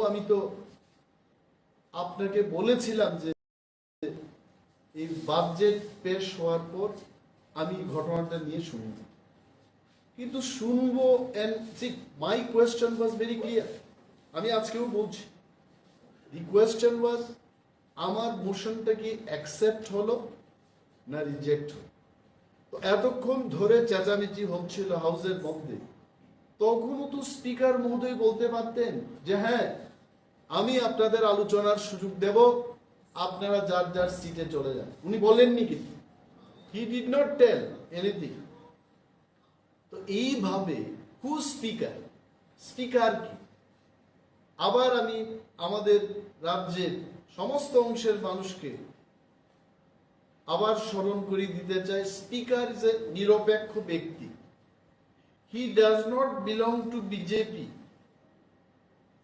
আমি তো আপনাকে বলেছিলাম যে এই বাজেট পেশ হওয়ার পর আমি ঘটনাটা নিয়ে শুনব, কিন্তু শুনবো and my question was very clear. আমি আজকেও বলছি, দি কোয়েশ্চেন ওয়াজ আমার মোশনটা কি অ্যাকসেপ্ট হলো না রিজেক্ট হলো। তো এতক্ষণ ধরে চেঁচামেচি হচ্ছিল হাউসের মধ্যে, তখনও তো স্পিকার মহোদয় বলতে পারতেন যে হ্যাঁ আমি আপনাদের আলোচনার সুযোগ দেব, আপনারা যার যার সিটে চলে যান। উনি বলেননি কিন্তু, he did not tell anything. তো এইভাবে হু স্পিকার, স্পিকার কি? আবার আমি আমাদের রাজ্যের সমস্ত অংশের মানুষকে আবার স্মরণ করিয়ে দিতে চাই, স্পিকার ইজ এ নিরপেক্ষ ব্যক্তি। He does not belong to BJP.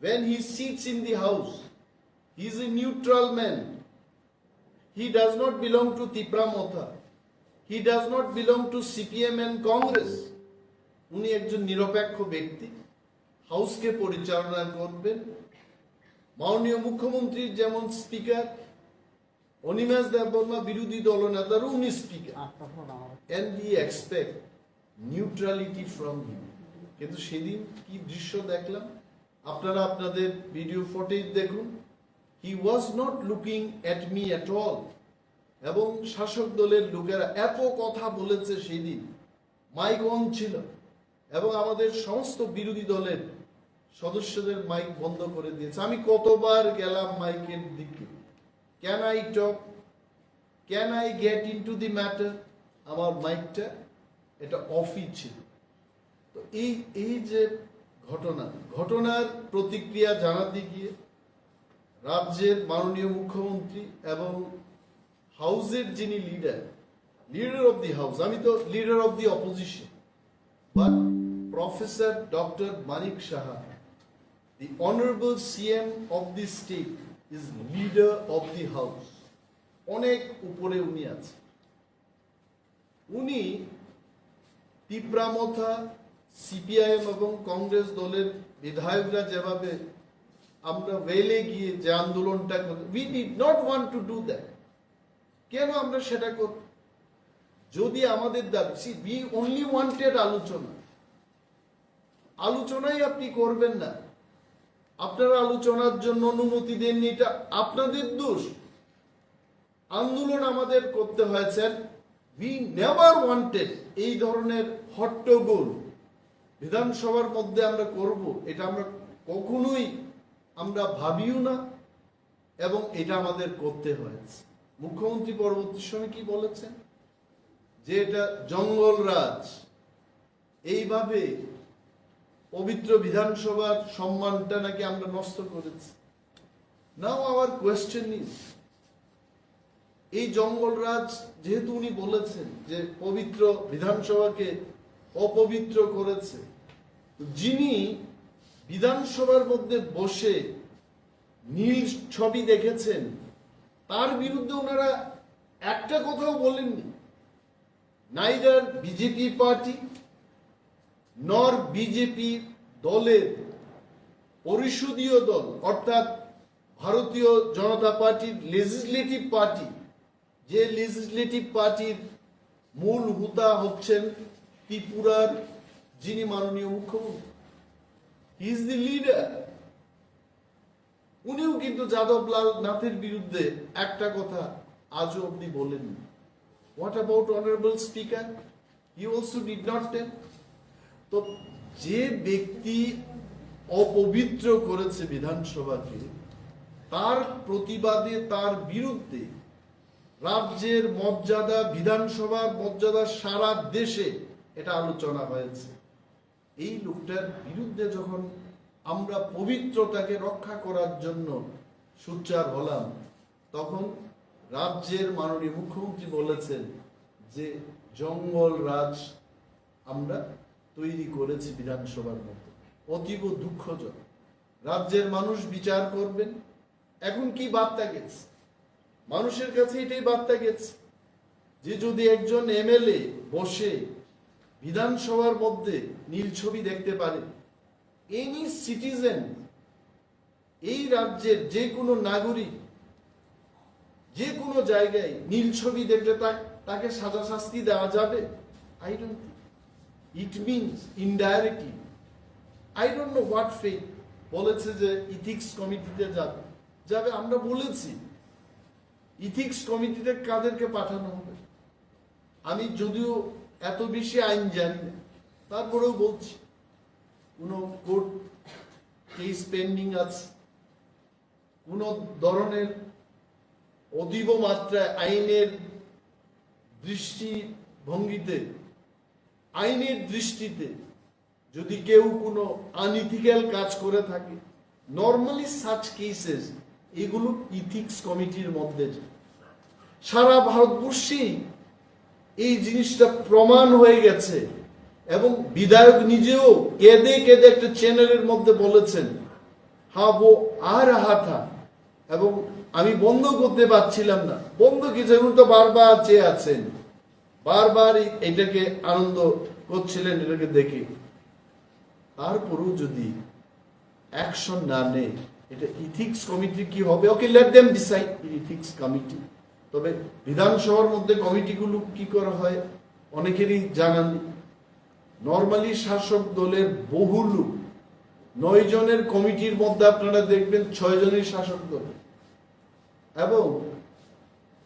When he sits in the house, he is a neutral man. He does not belong to Debbarma. He does not belong to CPM and Congress. উনি একজন নিরপেক্ষ ব্যক্তি, হাউসকে পরিচালনা করবেন। মাননীয় মুখ্যমন্ত্রীর যেমন speaker, Animesh Debbarma বিরোধী দলনেতারও উনি speaker, and we expect neutrality from him. কিন্তু সেদিন কি দৃশ্য দেখলাম, আপনারা আপনাদের ভিডিও ফুটেজ দেখুন। He was not looking at me at all. এবং শাসক দলের লোকেরা এত কথা বলেছে সেদিন, মাইক অন ছিল এবং আমাদের সমস্ত বিরোধী দলের সদস্যদের মাইক বন্ধ করে দিয়েছে। আমি কতবার গেলাম মাইকের দিকে, can I talk, can I get into the matter, আমার মাইকটা এটা অফই ছিল। তো এই যে ঘটনার প্রতিক্রিয়া জানাতে গিয়ে রাজ্যের মাননীয় মুখ্যমন্ত্রী এবং হাউসের যিনি লিডার অফ দি হাউস, আমি তো leader of the opposition, but professor doctor Manik Saha, the honourable CM of the state, is leader of the house. অনেক উপরে উনি আছেন। উনি তিপ্রামথা, সিপিআইএম এবং কংগ্রেস দলের বিধায়করা যেভাবে আমরা ওয়েলে গিয়ে যে আন্দোলনটা করি, we did not want to do that. কেন আমরা সেটা করব? যদি আমাদের দাবি, সি উই অনলি ওয়ান্টেড আলোচনাই আপনি করবেন না, আপনারা আলোচনার জন্য অনুমতি দেননি, এটা আপনাদের দোষ। আন্দোলন আমাদের করতে হয়েছে। We never wanted এই ধরনের হট্টগোল বিধানসভার মধ্যে আমরা করব, এটা আমরা কখনোই আমরা ভাবিও না, এবং এটা আমাদের করতে হয়েছে। মুখ্যমন্ত্রী পরবর্তী সময় কি বলেছেন, যে এটা জঙ্গল রাজ, এইভাবে পবিত্র বিধানসভার সম্মানটা নাকি আমরা নষ্ট করেছি। নাও আওয়ার কোয়েশ্চেন ইজ, এই জঙ্গলরাজ যেহেতু উনি বলেছেন যে পবিত্র বিধানসভাকে অপবিত্র করেছে, যিনি বিধানসভার মধ্যে বসে নীল ছবি দেখেছেন, তার বিরুদ্ধে ওনারা একটা কথাও বলেননি। নাইদার বিজেপি পার্টি নর বিজেপি দলের পরিষদীয় দল, অর্থাৎ ভারতীয় জনতা পার্টির লেজিসলেটিভ পার্টি, যে লেজিসলেটিভ পার্টির মূল হুতা হচ্ছেন ত্রিপুরার যিনি মাননীয় মুখ্যমন্ত্রী, হি ইজ দি লিডার। উনিও কিন্তু যাদবলাল নাথের বিরুদ্ধে একটা কথা আজও অব্দি বলেননি। What about honourable speaker? He also did not tell. তো যে ব্যক্তি অপবিত্র করেছে বিধানসভাকে, তার প্রতিবাদে, তার বিরুদ্ধে রাজ্যের মর্যাদা, বিধানসভার মর্যাদা সারা দেশে এটা আলোচনা হয়েছে। এই লোকটার বিরুদ্ধে যখন আমরা পবিত্রতাকে রক্ষা করার জন্য সোচ্চার হলাম, তখন রাজ্যের মাননীয় মুখ্যমন্ত্রী বলেছেন যে জঙ্গল রাজ আমরা তৈরি করেছি বিধানসভার মধ্যে। অতীব দুঃখজনক। রাজ্যের মানুষ বিচার করবেন। এখন কি বার্তা গেছে মানুষের কাছে? এটাই বার্তা গেছে যে যদি একজন এমএলএ বসে বিধানসভার মধ্যে নীল ছবি দেখতে পারে, এনি সিটিজেন এই রাজ্যের যে কোনো নাগরিক যে কোনো জায়গায় নীল ছবি দেখলে তাকে সাজা শাস্তি দেওয়া যাবে? I don't think. It means indirectly, I don't know what fate, বলেছে যে ইথিক্স কমিটিতে যাবে। আমরা বলেছি ইথিক্স কমিটিতে কাদেরকে পাঠানো হবে। আমি যদিও এত বেশি আইন জানি না, তারপরেও বলছি কোনো কোর্ট কেস পেন্ডিং আছে, কোন ধরনের অতীব মাত্রায় আইনের দৃষ্টিভঙ্গিতে, আইনের দৃষ্টিতে যদি কেউ কোনো আনইথিক্যাল কাজ করে থাকে, নর্মালি সাচ কেসেস এগুলো ইথিক্স কমিটির মধ্যে। সারা ভারতবর্ষেই এই জিনিসটা প্রমাণ হয়ে গেছে এবং বিধায়ক নিজেও কেঁদে কেঁদে একটা চ্যানেলের মধ্যে বলেছেন, হ্যাঁ ও আ রাহা থা, এবং আমি বন্ধ করতে পারছিলাম না। বন্ধ কিছু তো বারবার চেয়ে আছেন, বারবার এটাকে আনন্দ করছিলেন এটাকে দেখে। তারপরেও যদি অ্যাকশন না নেয়, এটা ইথিক্স কমিটি কি হবে? Okay, let them decide, ethics committee. তবে বিধানসভার মধ্যে কমিটিগুলো কি করা হয় অনেকেরই জানা নেই। নর্মালি শাসক দলের বহু লোক, 9 জনের কমিটির মধ্যে আপনারা দেখবেন 6 জনের শাসক দল এবং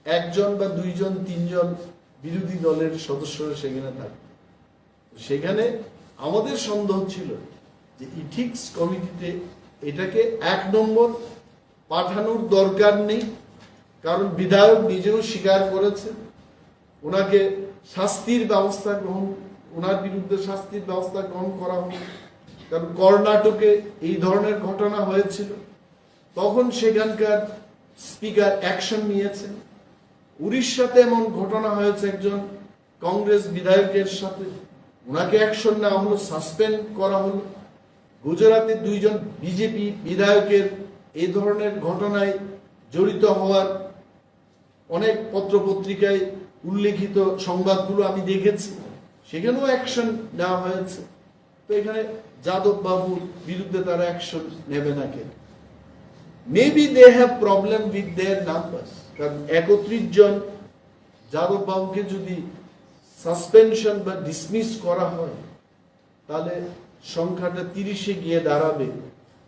1 জন বা 2 জন 3 জন বিরোধী দলের সদস্যরা সেখানে থাকে। সেখানে আমাদের সন্দেহ ছিল যে ইথিক্স কমিটিতে এটাকে 1 নম্বর পাঠানোর দরকার নেই, কারণ বিধায়ক নিজেও স্বীকার করেছে ওনাকে শাস্তির ব্যবস্থা ওনার বিরুদ্ধে শাস্তির ব্যবস্থা গ্রহণ করা হবে। কারণ কর্ণাটকে এই ধরনের ঘটনা হয়েছিল, তখন সেখানকার স্পিকার অ্যাকশন নিয়েছেন। উড়িষ্যাতে এমন ঘটনা হয়েছে একজন কংগ্রেস বিধায়কের সাথে, ওনাকে অ্যাকশন নেওয়া হলো, সাসপেন্ড করা হলো। গুজরাতে 2 জন বিজেপি বিধায়কের এই ধরনের ঘটনায় জড়িত হওয়ার অনেক পত্রপত্রিকায় উল্লেখিত সংবাদগুলো আমি দেখেছি, সেখানেও অ্যাকশন নেওয়া হয়েছে। তো এখানে যাদব বাবুর বিরুদ্ধে তারা অ্যাকশন নেবে না কেন? Maybe they have problem with their numbers. কারণ 31 জন যাদব বাবুকে যদি সাসপেনশন বা ডিসমিস করা হয়, তাহলে সংখ্যাটা 30-এ গিয়ে দাঁড়াবে।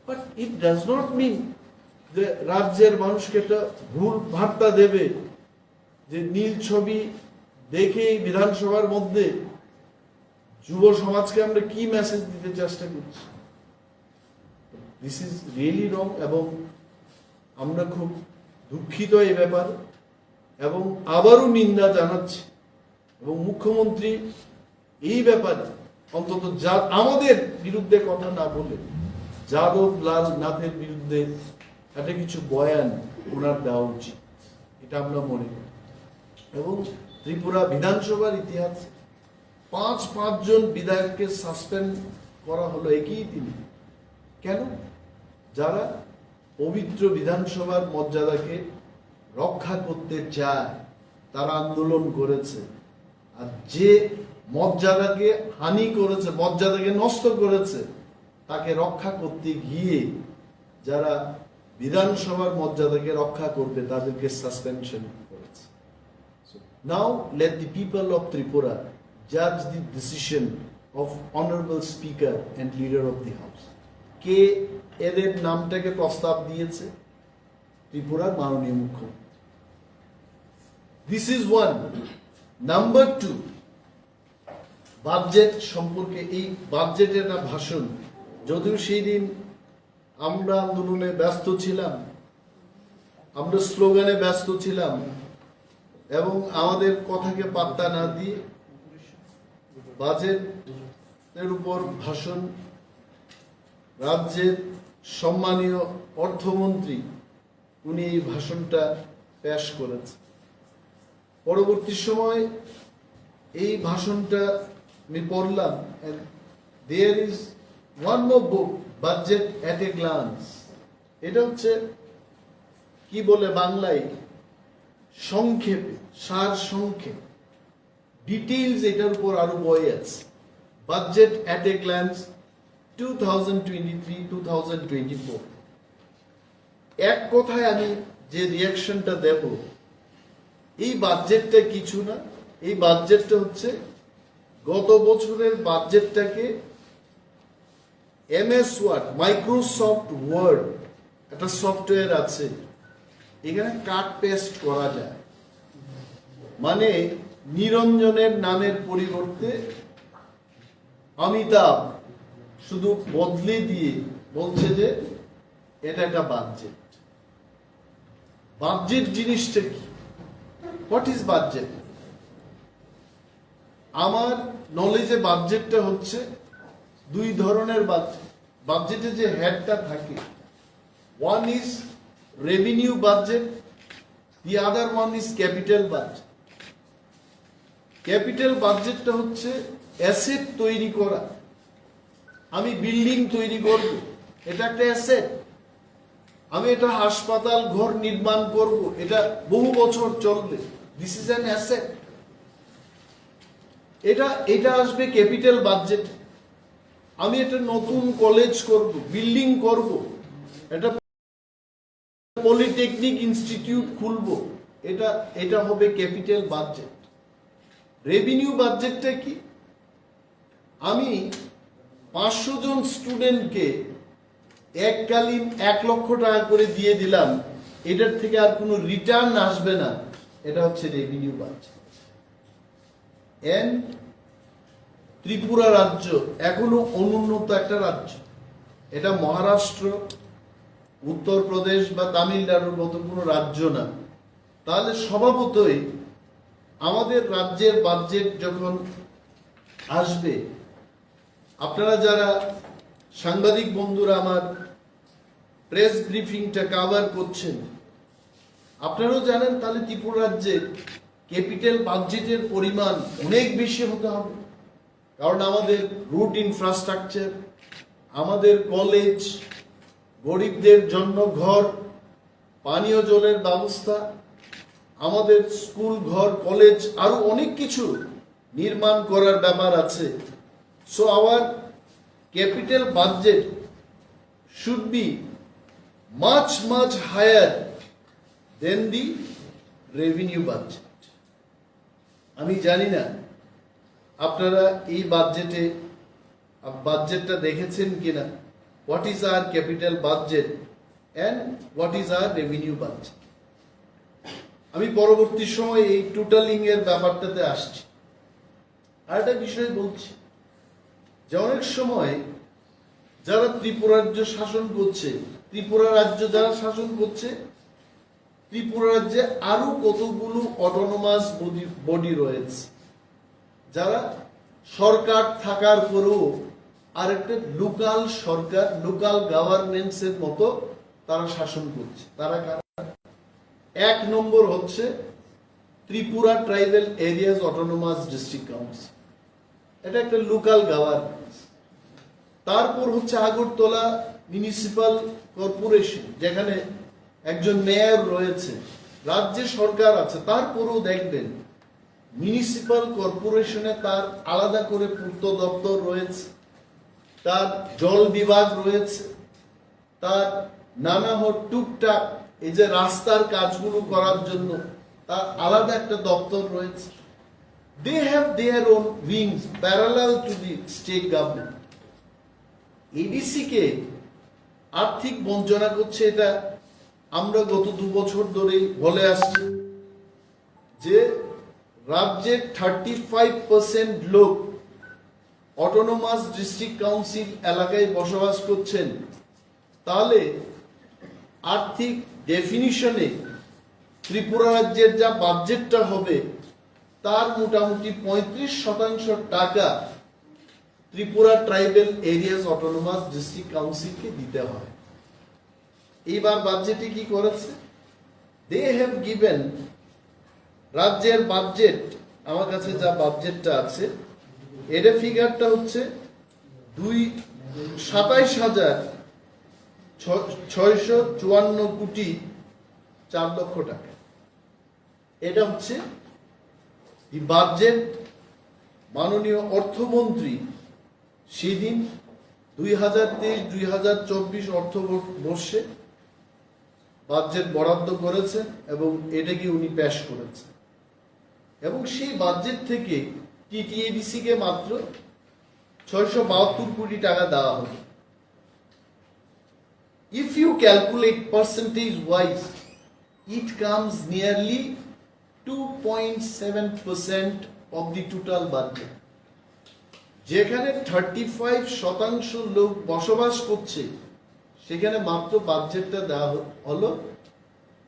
But it does not mean যে রাজ্যের মানুষকে একটা ভুল বার্তা দেবে যে নীল ছবি দেখেই বিধানসভার মধ্যে যুব সমাজকে আমরা কি মেসেজ দিতে চেষ্টা করছি। দিস ইজ রিয়েলি রং এবং আমরা খুব দুঃখিত এই ব্যাপার এবং আবারও নিন্দা জানাচ্ছি। এবং মুখ্যমন্ত্রী এই ব্যাপারে অন্তত আমাদের বিরুদ্ধে কথা না বলে যাদব লাল নাথের বিরুদ্ধে একটা কিছু বয়ান ওনার দেওয়া উচিত, এটা আমরা মনে করি। এবং ত্রিপুরা বিধানসভার ইতিহাসে 5 জন বিধায়ককে সাসপেন্ড করা হলো একই দিনে। কেন? যারা পবিত্র বিধানসভার মর্যাদাকে রক্ষা করতে চায়, তারা আন্দোলন করেছে। আর যে মর্যাদাকে হানি করেছে, মর্যাদাকে নষ্ট করেছে, তাকে রক্ষা করতে গিয়ে যারা বিধানসভার মর্যাদাকে রক্ষা করবে তাদেরকে সাসপেনশন করেছে। Now let the people of Tripura judge the decision of honorable speaker and leader of the house. কে এদের নামটাকে প্রস্তাব দিয়েছে? ত্রিপুরার মাননীয় মুখ্যমন্ত্রী। This is 1. নাম্বার 2, বাজেট সম্পর্কে, এই বাজেটের একটা ভাষণ, যদিও সেই দিন আমরা আন্দোলনে ব্যস্ত ছিলাম, আমরা স্লোগানে ব্যস্ত ছিলাম এবং আমাদের কথাকে পাত্তা না দিয়ে বাজেটের উপর ভাষণ রাজ্যের সম্মানীয় অর্থমন্ত্রী উনি এই ভাষণটা পেশ করেছেন। পরবর্তী সময় এই ভাষণটা আমি পড়লাম। There is one more book, budget at a glance. এটা হচ্ছে কি বলে বাংলায়, সংক্ষেপে, সার সংক্ষেপ, ডিটেইলস এটার উপর আরো বই আছে। Budget at a glance 2023-2024। এক কথায় আমি যে রিয়াকশনটা দেব, এই বাজেটটা কিছু না, এই বাজেটটা হচ্ছে গত বছরের বাজেটটাকে MS ওয়ার্ড, মাইক্রোসফট ওয়ার্ড একটা সফটওয়্যার আছে, এখানে কাট পেস্ট করা যায়। মানে নিরঞ্জনের নামের পরিবর্তে অমিতাভ শুধু বদলে দিয়ে বলছে যে এটা একটা বাজেট। বাজেট জিনিসটা কি? What is budget? আমার নলেজে বাজেটটা হচ্ছে দুই ধরনের বাজেট। বাজেটে যে হেডটা থাকে, one is revenue budget, the other one is capital budget. Capital বাজেটটা হচ্ছে অ্যাসেট তৈরি করা। আমি বিল্ডিং তৈরি করব, এটা একটা অ্যাসেট। আমি এটা হাসপাতাল ঘর নির্মাণ করব, এটা বহু বছর চলবে, দিস ইজ অ্যান অ্যাসেট। এটা আসবে ক্যাপিটাল বাজেট। আমি একটা নতুন কলেজ করব, বিল্ডিং করব, এটা পলিটেকনিক ইনস্টিটিউট খুলব, এটা হবে ক্যাপিটাল বাজেট। রেভিনিউ বাজেটটা কি? আমি 500 জন স্টুডেন্টকে এককালীন 1 লক্ষ টাকা করে দিয়ে দিলাম, এটার থেকে আর কোনো রিটার্ন আসবে না, এটা হচ্ছে রেভিনিউ বাজেট। ত্রিপুরা রাজ্য এখনো অনুন্নত একটা রাজ্য, এটা মহারাষ্ট্র, উত্তরপ্রদেশ বা তামিলনাড়ুর মতো কোনো রাজ্য না। তাহলে স্বভাবতই আমাদের রাজ্যের বাজেট যখন আসবে, আপনারা যারা সাংবাদিক বন্ধুরা আমার প্রেস ব্রিফিংটা কভার করছেন, আপনারাও জানেন তাহলে ত্রিপুরা রাজ্যের ক্যাপিটাল বাজেটের পরিমাণ অনেক বেশি হতে হবে। কারণ আমাদের রুট ইনফ্রাস্ট্রাকচার, আমাদের কলেজ, গরিবদের জন্য ঘর, পানীয় জলের ব্যবস্থা, আমাদের স্কুল ঘর, কলেজ, আরো অনেক কিছু নির্মাণ করার ব্যাপার আছে। So our capital budget should be much higher than the revenue budget. আমি জানি না আপনারা এই বাজেটটা দেখেছেন কিনা। What is our capital budget and what is our revenue budget? আমি পরবর্তী সময় এই টোটালিং এর ব্যাপারটাতে আসছি। আর একটা বিষয় বলছি যে অনেক সময় যারা ত্রিপুরা রাজ্য শাসন করছে, ত্রিপুরা রাজ্য যারা শাসন করছে, ত্রিপুরা রাজ্যে আরো কতগুলো অটোনোমাস বডি রয়েছে যারা সরকার থাকার পরেও আরেকটা লোকাল সরকার, লোকাল গভর্নেন্সের মতো তারা শাসন করছে। তারা কারা? 1 নম্বর হচ্ছে Tripura tribal areas autonomous district council, এটা একটা লোকাল গভর্নেন্স। তারপর হচ্ছে আগরতলা মিউনিসিপাল কর্পোরেশন, যেখানে একজন মেয়র রয়েছে, রাজ্যে সরকার আছে, তারপরেও দেখবেন মিউনিসিপাল কর্পোরেশনে তার আলাদা করে পূর্ত দপ্তর রয়েছে, তার জল বিভাগ রয়েছে, তার নানা টুকটাক এই যে রাস্তার কাজগুলো করার জন্য তার আলাদা একটা দপ্তর রয়েছে। They have their own wings parallel to the state government. ADC কে আর্থিক বঞ্চনা করছে, এটা আমরা গত 2 বছর ধরেই বলে আসছি যে রাজ্যের 35% লোক অটোনোমাস ডিস্ট্রিক্ট কাউন্সিল এলাকায় বসবাস করছেন। তাহলে আর্থিক ডেফিনিশনে ত্রিপুরা রাজ্যের যা বাজেটটা হবে তার মোটামুটি 35% টাকা Tripura tribal areas autonomous district কাউন্সিলকে দিতে হয়। এইবার বাজেটে কি করেছে? দে হ্যাভ গিভেন, রাজ্যের বাজেট, আমার কাছে যা বাজেটটা আছে এর ফিগারটা হচ্ছে 27,654 কোটি 4 লক্ষ টাকা। এটা হচ্ছে বাজেট মাননীয় অর্থমন্ত্রী সেদিন 2023-2024 অর্থবর্ষে বাজেট বরাদ্দ করেছেন এবং এটাকে উনি পেশ করেছেন এবং সেই বাজেট থেকে টিটিএডিসি কে মাত্র 672 কোটি টাকা দেওয়া হবে। If you calculate percentage wise, it comes nearly 2.7% of the total budget. যেখানে 35% লোক বসবাস করছে সেখানে মাত্র বাজেটটা দেওয়া হলো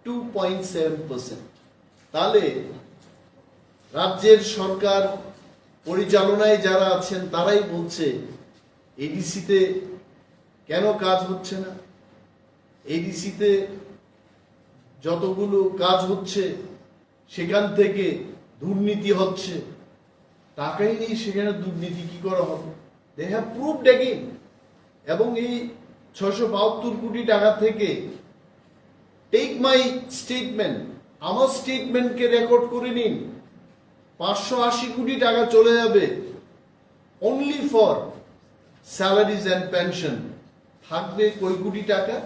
2.7%। তাহলে রাজ্যের সরকার পরিচালনায় যারা আছেন তারাই বলছে এডিসিতে কেন কাজ হচ্ছে না, এডিসিতে যতগুলো কাজ হচ্ছে সেখান থেকে দুর্নীতি হচ্ছে, টাকাই নেই সেখানে দুর্নীতি কি করে হবে? They have proved again. এবং এই 672 কোটি টাকা থেকে টেক মাই স্টেটমেন্ট, আমার স্টেটমেন্টকে রেকর্ড করে নিন, 580 কোটি টাকা চলে যাবে only for salaries and pension. থাকবে কয় কোটি টাকা?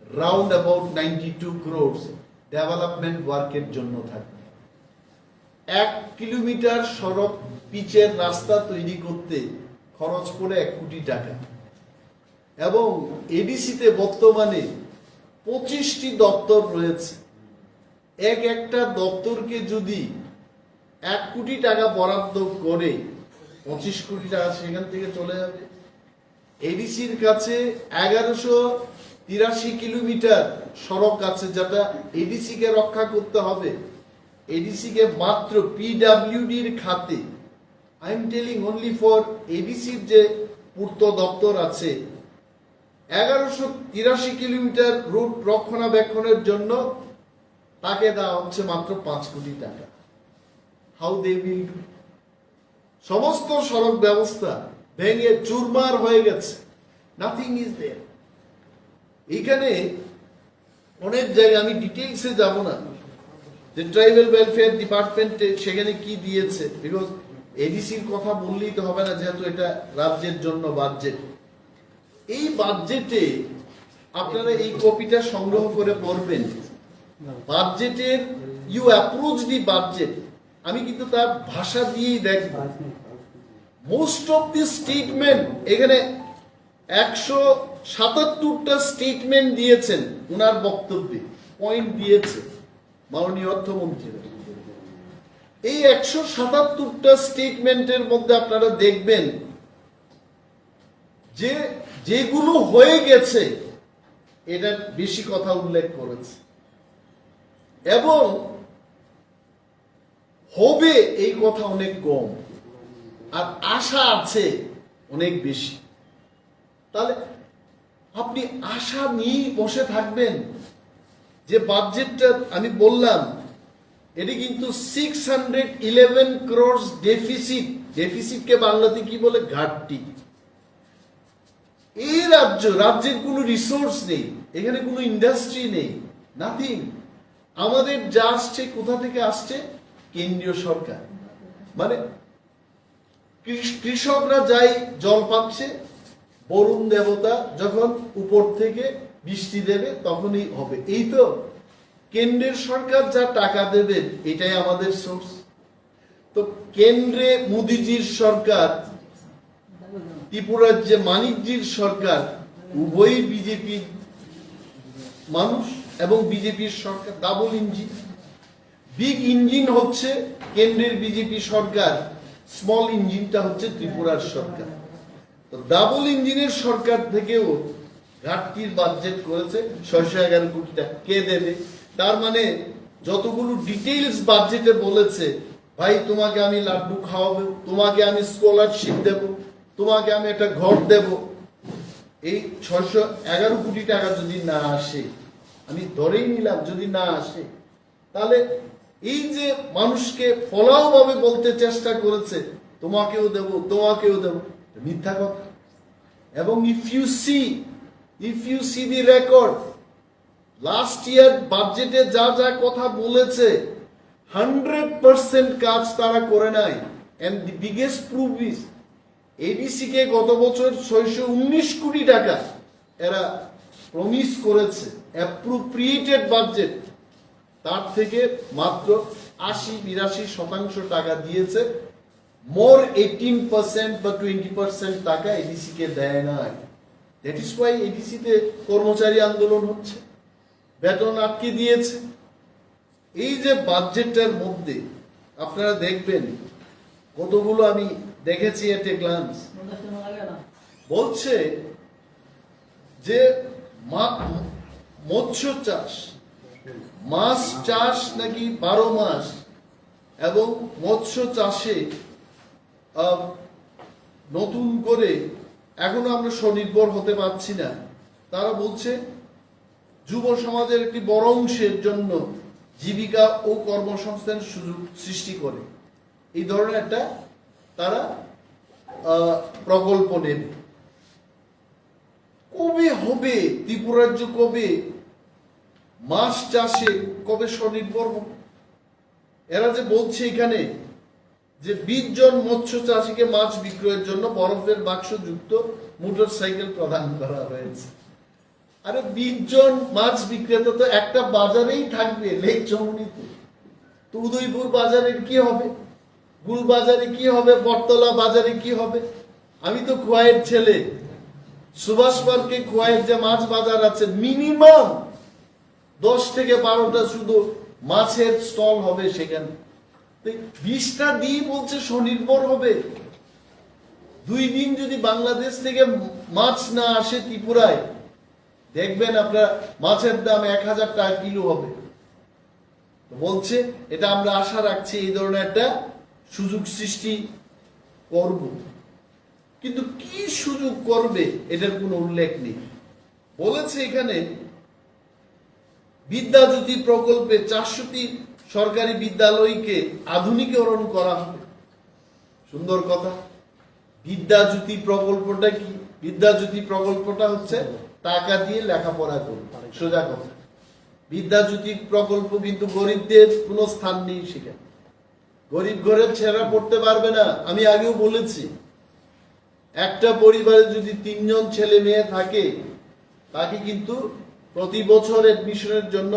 রাউন্ড অ্যাবাউট 92 crores ডেভেলপমেন্ট ওয়ার্কের জন্য থাকবে। 1 কিলোমিটার সড়ক পিচের রাস্তা তৈরি করতে খরচ পড়ে 1 কোটি টাকা। এবং এডিসিতে বর্তমানে 25টি দপ্তর রয়েছে। একটা দপ্তরকে যদি 1 কোটি টাকা বরাদ্দ করে 25 কোটি টাকা সেখান থেকে চলে যাবে। এডিসির কাছে 1183 কিলোমিটার সড়ক আছে যেটা এডিসি কে রক্ষা করতে হবে। এডিসি কে মাত্র পিডব্লিউডির খাতে, I am telling only for এডিসির যে পূর্ত দপ্তর আছে, 1183 কিলোমিটার রুট রক্ষণাবেক্ষণের জন্য তাকে দেওয়া হচ্ছে মাত্র 5 কোটি টাকা। How they will do? সমস্ত সড়ক ব্যবস্থা ভেঙে চুরমার হয়ে গেছে, নাথিং ইজ দেয়ার। এখানে অনেক জায়গায় আমি ডিটেইলসে যাব না যে ট্রাইবাল ওয়েলফেয়ার ডিপার্টমেন্টে সেখানে কি দিয়েছে, বিকজ এডিসির কথা বললেই তো হবে না, যেহেতু এটা রাজ্যের জন্য বাজেট। এই বাজেটে আপনারা এই কপিটা সংগ্রহ করে পড়বেন। বাজেটের ইউ অ্যাপ্রোচ দি বাজেট, আমি কিন্তু তার ভাষা দিয়েই দেখব। মোস্ট অফ দি স্টেটমেন্ট, এখানে 177টা স্টেটমেন্ট দিয়েছেন ওনার বক্তব্যে, পয়েন্ট দিয়েছে মাননীয় অর্থমন্ত্রী। এই 177টা স্টেটমেন্টের মধ্যে আপনারা দেখবেন যে যেগুলো হয়ে গেছে এটার বেশি কথা উল্লেখ করেছে এবং হবে এই কথা অনেক কম, আর আশা আছে অনেক বেশি। তাহলে আপনি আশা নিয়ে বসে থাকবেন যে বাজেটটা আমি বললাম এটি কিন্তু 611 crores ডেফিসিট। ডেফিসিটকে বাংলাতে কি বলে? ঘাটতি। এই রাজ্যের কোনো রিসোর্স নেই, এখানে কোনো ইন্ডাস্ট্রি নেই, নাথিং। আমাদের যা আসছে কোথা থেকে আসছে? কেন্দ্রীয় সরকার। মানে কৃষকরা যাই জল পাচ্ছে, বরুণ দেবতা যখন উপর থেকে বৃষ্টি দেবে তখনই হবে। এই তো কেন্দ্রের সরকার যা টাকা দেবে এটাই আমাদের সোর্স। তো কেন্দ্রে মোদিজির সরকার, ত্রিপুরার যে মানিকজির সরকার, উভয়ই বিজেপির মানুষ এবং বিজেপির সরকার ডাবল ইঞ্জিন। বিগ ইঞ্জিন হচ্ছে কেন্দ্রের বিজেপি সরকার, স্মল ইঞ্জিনটা হচ্ছে ত্রিপুরার সরকার। তো ডাবল ইঞ্জিনের সরকার থেকেও ঘাটতির বাজেট করেছে 611 কোটি টাকা। কে দেবে? তার মানে যতগুলো ডিটেইলস বাজেটে বলেছে, ভাই তোমাকে আমি লাড্ডু খাওয়াবো, তোমাকে আমি স্কলারশিপ দেব, তোমাকে আমি একটা ঘর দেব, এই 611 কোটি টাকা যদি না আসে, আমি ধরেই নিলাম যদি না আসে, তাহলে এই যে মানুষকে ফলাও ভাবে বলতে চেষ্টা করেছে তোমাকেও দেব তোমাকেও দেব, মিথ্যা কথা। এবং if you see the record, last year বাজেটে যা যা কথা বলেছে 100% কাজ তারা করে নাই। And the biggest proof is ADC কে গত বছর 619 কোটি টাকা এরা প্রমিস করেছে, অ্যাপ্রোপ্রিয়েটেড বাজেট তার থেকে মাত্র 80-82% টাকা দিয়েছে। মোর 18% বা 20% টাকা এডিসি কে দেয় নাই। দ্যাট ইজ ওয়াই এডিসি তে কর্মচারী আন্দোলন হচ্ছে, বেতন আটকে দিয়েছে। এই যে বাজেটটার মধ্যে আপনারা দেখবেন কতগুলো, আমি দেখেছি এট এ গ্লান্স, বলছে যে মৎস্য চাষ, মাছ চাষ নাকি 12 মাস, এবং মৎস্য চাষে নতুন করে এখনো আমরা স্বনির্ভর হতে পারছি না। তারা বলছে যুব সমাজের একটি বড় অংশের জন্য জীবিকা ও কর্মসংস্থানের সুযোগ সৃষ্টি করে, এই ধরনের একটা তারা প্রকল্প নেবে। কবে হবে ত্রিপুরা রাজ্য, কবে মাছ চাষে কবে স্বনির্ভর হবে? এরা যে বলছে এখানে যে 20 জন মৎস্য চাষীকে মাছ বিক্রয়ের জন্য বরফের বাক্স যুক্ত মোটর সাইকেল প্রদান করা হয়েছে। আরে 20 জন মাছ বিক্রেতা তো একটা বাজারেই থাকবে, লেক চমুনিতে। তো উদয়পুর বাজারের কি হবে, গুল বাজারে কি হবে, বটতলা বাজারে কি হবে? আমি তো খোয়াইয়ের ছেলে, সুভাষ পার্কে খোয়াইয়ের যে মাছ বাজার আছে, মিনিমাম 10 থেকে 12টা শুধু মাছের স্টল হবে সেখানে। 20টা দিয়ে বলছে স্বনির্ভর হবে। 2 দিন যদি বাংলাদেশ থেকে মাছ না আসে ত্রিপুরায়, দেখবেন আপনার মাছের দাম 1000 টাকা কিলো হবে। বলছে এটা আমরা আশা রাখছি এই ধরনের একটা সুযোগ সৃষ্টি করব, কিন্তু কি সুযোগ করবে এটার কোনো উল্লেখ নেই। বলেছে এখানে বিদ্যাজ্যোতি প্রকল্পে 400টি সরকারি বিদ্যালয়কে আধুনিকরণ করা হবে। সুন্দর কথা। বিদ্যাজ্যোতি প্রকল্পটা কি? বিদ্যাজ্যোতি প্রকল্পটা হচ্ছে টাকা দিয়ে লেখাপড়া করবে, সোজা কথা। বিদ্যাজ্যোতি প্রকল্প কিন্তু গরিবদের কোনো স্থান নেই সেখানে। গরিব ঘরের ছেলেরা পড়তে পারবে না। আমি আগেও বলেছি, একটা পরিবারে যদি 3 জন ছেলে মেয়ে থাকে, তাকে কিন্তু প্রতি বছর এডমিশনের জন্য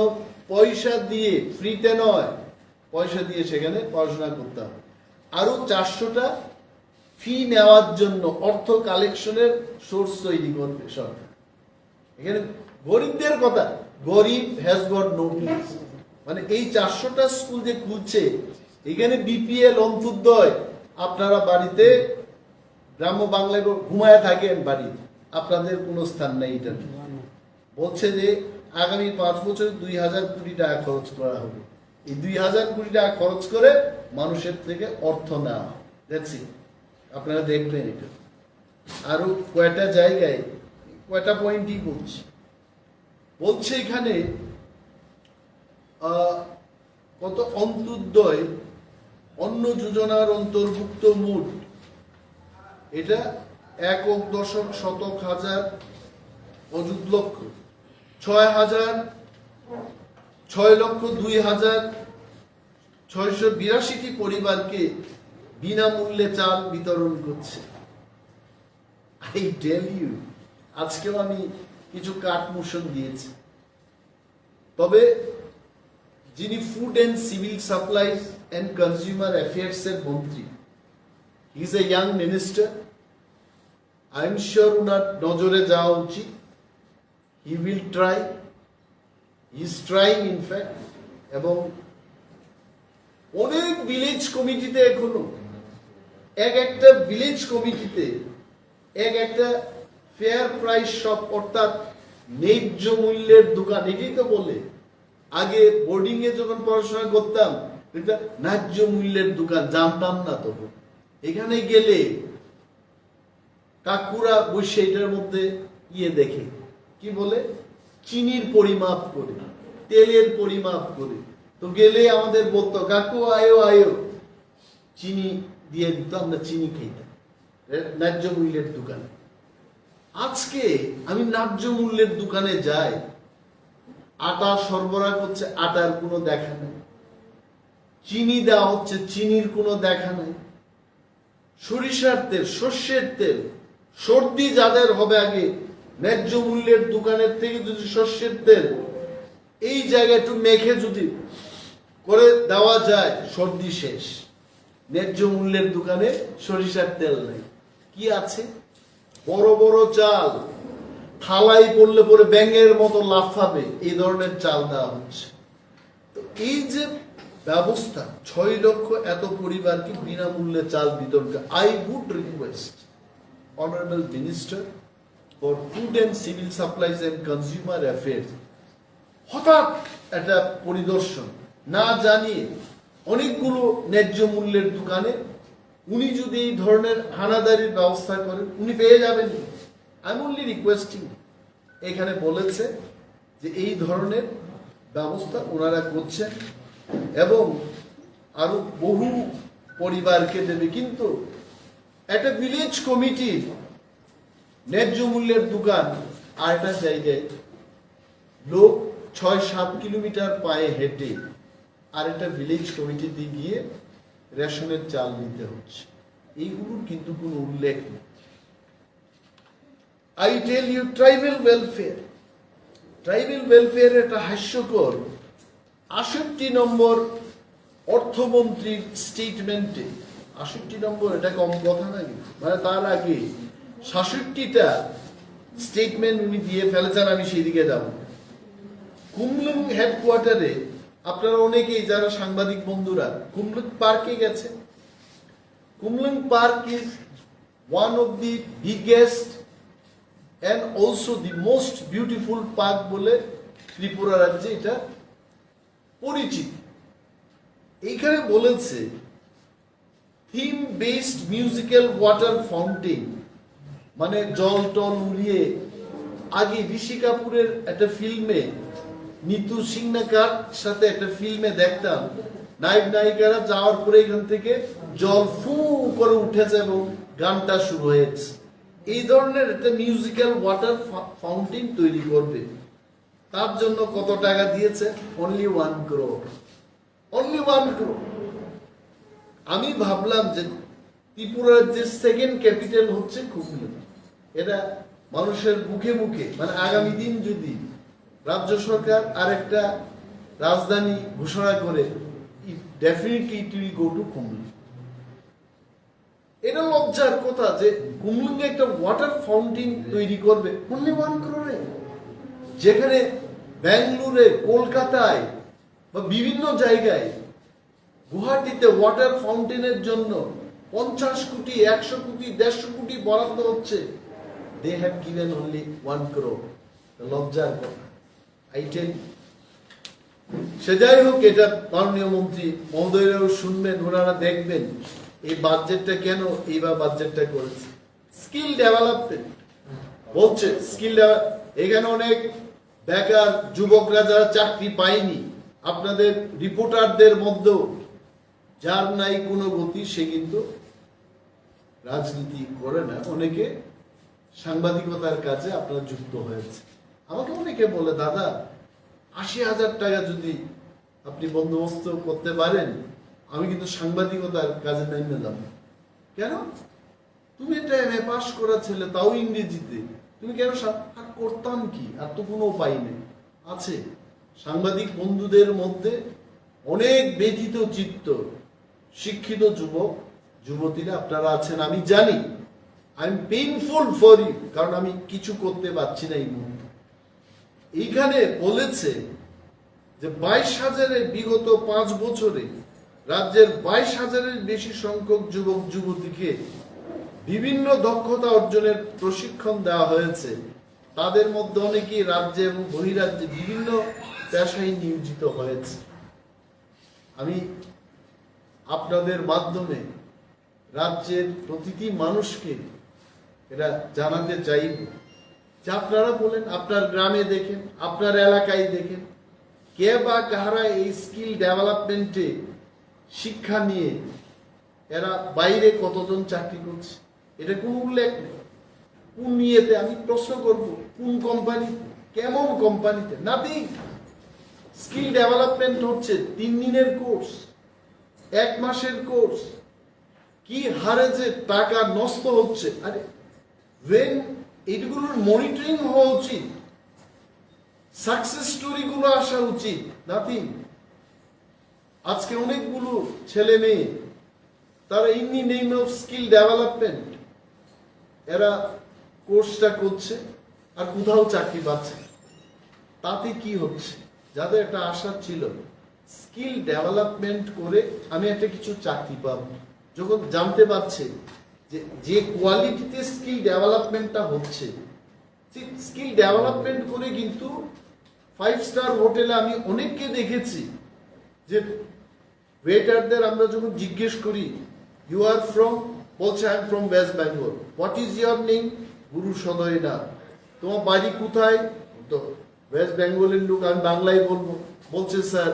পয়সা দিয়ে, ফ্রিতে নয়, পয়সা দিয়ে সেখানে পড়াশোনা করতে হবে। আরো 400টা ফি নেওয়ার জন্য অর্থ কালেকশনের সোর্স তৈরি করবে সরকার। এখানে গরিবদের কথা, গরিব হ্যাজ গট নো পিস। মানে এই 400টা স্কুল যে খুলছে, এখানে বিপিএল, অন্তর্দয়, আপনারা বাড়িতে গ্রাম্য বাংলায় ঘুমায় থাকেন, বাড়ি আপনাদের কোনো স্থান নেই। এটা বলছে যে আগামী 5 বছর 2000 কোটি টাকা খরচ করা হবে। এই 2000 কোটি টাকা খরচ করে মানুষের থেকে অর্থ নেওয়া দেখছি। আপনারা দেখবেন এটা আরো কয়টা জায়গায়, কয়টা পয়েন্টই বলছি। বলছে এখানে কত অন্তর্দয় অন্ন যোজনার অন্তর্ভুক্ত মোট এটা 1.1 অযুত লক্ষ 6,02,682টি পরিবারকে বিনামূল্যে চাল বিতরণ করছে। আই টেল ইউ, আজকেও আমি কিছু কাটমোশন দিয়েছি। তবে যিনি food and civil supplies and consumer affairs এর মন্ত্রী, he is a young minister, I am sure উনার নজরে যাওয়া উচিত। He will try, he is trying in fact. এবং অনেক ভিলেজ কমিটিতে এখনো একটা ভিলেজ কমিটিতে একটা ফেয়ার প্রাইস শপ, অর্থাৎ ন্যায্য মূল্যের দোকান। এটাই তো বলে, আগে বোর্ডিং এ যখন পড়াশোনা করতাম, এটা ন্যায্য মূল্যের দোকান, জানতাম না তখন। এখানে গেলে কাকুরা বসে এটার মধ্যে দেখে, কি বলে, চিনির পরিমাপ করে, তেলের পরিমাপ করে। তো গেলে আমাদের বলতো, কাকু আয়ো আয়ো, চিনি দিয়ে দিত, আমরা চিনি খেতাম ন্যায্য মূল্যের দোকানে। আজকে আমি ন্যায্য মূল্যের দোকানে যাই, আটা সরবরাহ করছে, আটার কোনো দেখা নেই। চিনি দেওয়া হচ্ছে, চিনির কোনো দেখা নেই। সরিষার তেল, সর্ষের তেল, সর্দি যাদের হবে আগে ন্যায্য মূল্যের দোকানের থেকে যদি সর্ষের তেল এই জায়গায় একটু মেখে যদি করে দেওয়া যায়, সর্দি শেষ। ন্যায্য মূল্যের দোকানে সরিষার তেল নেই, কি আছে? বড় বড় চাল, থালাই পড়লে পরে ব্যাঙের মতো লাফাবে, এই ধরনের চাল দেওয়া হচ্ছে। তো এই যে ব্যবস্থা, 6 লক্ষ এত পরিবারকে বিনামূল্যে চাল বিতরণ। I would request honourable minister for food and civil supplies and consumer affairs, হঠাৎ একটা পরিদর্শন না জানিয়ে অনেকগুলো ন্যায্য মূল্যের দোকানে উনি যদি এই ধরনের হানাদারির ব্যবস্থা করেন, উনি পেয়ে যাবেন। আই এম অনলি রিকোয়েস্টিং, এখানে বলেছে যে এই ধরনের ব্যবস্থা ওনারা করছেন এবং আরো বহু পরিবারকে দেবে। কিন্তু একটা ভিলেজ কমিটির ন্যায্য মূল্যের দোকান আর একটা জায়গায় লোক 6-7 কিলোমিটার পায়ে হেঁটে আর একটা ভিলেজ কমিটিতে গিয়ে রেশনের চাল নিতে হচ্ছে, এইগুলোর কিন্তু কোনো উল্লেখ নেই। I tell you, tribal welfare একটা হাস্যকর 68 নম্বর অর্থমন্ত্রীর স্টেটমেন্টে, 68 নম্বর এটা কম কথা নাকি, মানে তার আগে 66টা স্টেটমেন্ট উনি দিয়ে ফেলেছেন। আমি সেই দিকে যাব। কুমলুং হেডকোয়ার্টারে আপনারা অনেকেই যারা সাংবাদিক বন্ধুরা কুমলুং পার্কে গেছে। Khumulwng park is one of the biggest and also the most beautiful park বলে ত্রিপুরা রাজ্যে এটা পরিচিত। এইখানে বলেছে theme based musical water fountain, মানে জল টল উড়িয়ে, আগে ঋষি কাপুরের একটা ফিল্মে নিতু সিংনাকার সাথে একটা ফিল্মে দেখতাম, নায়ক নায়িকারা যাওয়ার পরে এখান থেকে জল ফু করে উঠেছে এবং গানটা শুরু হয়েছে। এই ধরনের একটা মিউজিক্যাল ওয়াটার ফাউন্টেন তৈরি করবে। তার জন্য কত টাকা দিয়েছে? Only 1 crore, only 1 crore। আমি ভাবলাম যে ত্রিপুরার যে সেকেন্ড ক্যাপিটাল হচ্ছে খুবলি, এটা মানুষের মুখে মুখে, মানে আগামী দিন যদি রাজ্য সরকার আরেকটা রাজধানী ঘোষণা করে, definitely it will go to Khumulwng. এটা লজ্জার কথা যে কুমলুঙ্গে একটা ওয়াটার ফাউন্টেন তৈরি করবে অনলি 1 crore, যেখানে ব্যাঙ্গালোরে, কলকাতায় বা বিভিন্ন জায়গায়, গুয়াহাটিতে ওয়াটার ফাউন্টেনের জন্য 50 কোটি, 100 কোটি, 150 কোটি বরাদ্দ হচ্ছে। They have given only 1 crore। লজ্জার কথা। আই টেল, সে যাই হোক, এটা মাননীয় মন্ত্রী মহোদয়রাও শুনবেন, ওনারা দেখবেন এই বাজেটটা কেন এইবার বাজেটটা করেছে। স্কিল ডেভেলপমেন্ট বলছে, স্কিল এখানে অনেক বেকার যুবকরা যারা চাকরি পায়নি, আপনাদের রিপোর্টারদের মধ্যেও যার নাই কোনো গতি, সে কিন্তু রাজনীতি করে না, অনেকে সাংবাদিকতার কাজে আপনারা যুক্ত হয়েছে। আমাকে অনেকে বলে, দাদা 80,000 টাকা যদি আপনি বন্দোবস্ত করতে পারেন, আমি কিন্তু সাংবাদিকতার কাজে নামিয়ে যাব। কেন? তুমি এটা এমএ পাস করা ছেলে, তাও ইংরেজিতে, তুমি কেন? আর করতাম কি, আর তো কোনো উপায় নেই। আছে সাংবাদিক বন্ধুদের মধ্যে অনেক ব্যথিত চিত্ত, শিক্ষিত যুবক যুবতীরা আপনারা আছেন, আমি জানি। I am painful for you, কারণ আমি কিছু করতে পারছি না এই মুহূর্তে। এইখানে বলেছে যে 22,000-এর বিগত 5 বছরে রাজ্যের 22,000-এর বেশি সংখ্যক যুবক যুবতীকে বিভিন্ন দক্ষতা অর্জনের প্রশিক্ষণ দেওয়া হয়েছে। তাদের মধ্যে অনেকেই রাজ্যে এবং বহিরাজ্যে বিভিন্ন পেশায় নিয়োজিত হয়েছে। আমি আপনাদের মাধ্যমে রাজ্যের প্রতিটি মানুষকে এটা জানাতে চাইব যে আপনারা বলেন, আপনার গ্রামে দেখেন, আপনার এলাকায় দেখেন, কে বা কাহারা এই স্কিল ডেভেলপমেন্টে শিক্ষা নিয়ে এরা বাইরে কতজন চাকরি করছে, এটা কোন উল্লেখ নেই। কোন নিয়েতে, আমি প্রশ্ন করব, কোন কোম্পানি, কেমন কোম্পানিতে? নাথিং। স্কিল ডেভেলপমেন্ট হচ্ছে 3 দিনের কোর্স, 1 মাসের কোর্স, কি হারে যে টাকা নষ্ট হচ্ছে। আরে when এইগুলোর মনিটরিং হওয়া উচিত, সাকসেস স্টোরিগুলো আসা উচিত। নাথিং। আজকে অনেকগুলো ছেলে মেয়ে তারা in the name of skill development এরা কোর্সটা করছে আর কোথাও চাকরি পাচ্ছে। তাতে কি হচ্ছে, যাদের একটা আশা ছিল স্কিল ডেভেলপমেন্ট করে আমি একটা কিছু চাকরি পাবো, যখন জানতে পারছে যে যে কোয়ালিটিতে স্কিল ডেভেলপমেন্টটা হচ্ছে, স্কিল ডেভেলপমেন্ট করে কিন্তু 5 স্টার হোটেলে আমি অনেককে দেখেছি যে ওয়েটারদের আমরা যখন জিজ্ঞেস করি ইউ আর ফ্রম, বলছে I am from West Bengal. What is your name? Guru Saday না। তোমার বাড়ি কোথায়? তো ওয়েস্ট বেঙ্গলের লোক, আমি বাংলায় বলবো। বলছে স্যার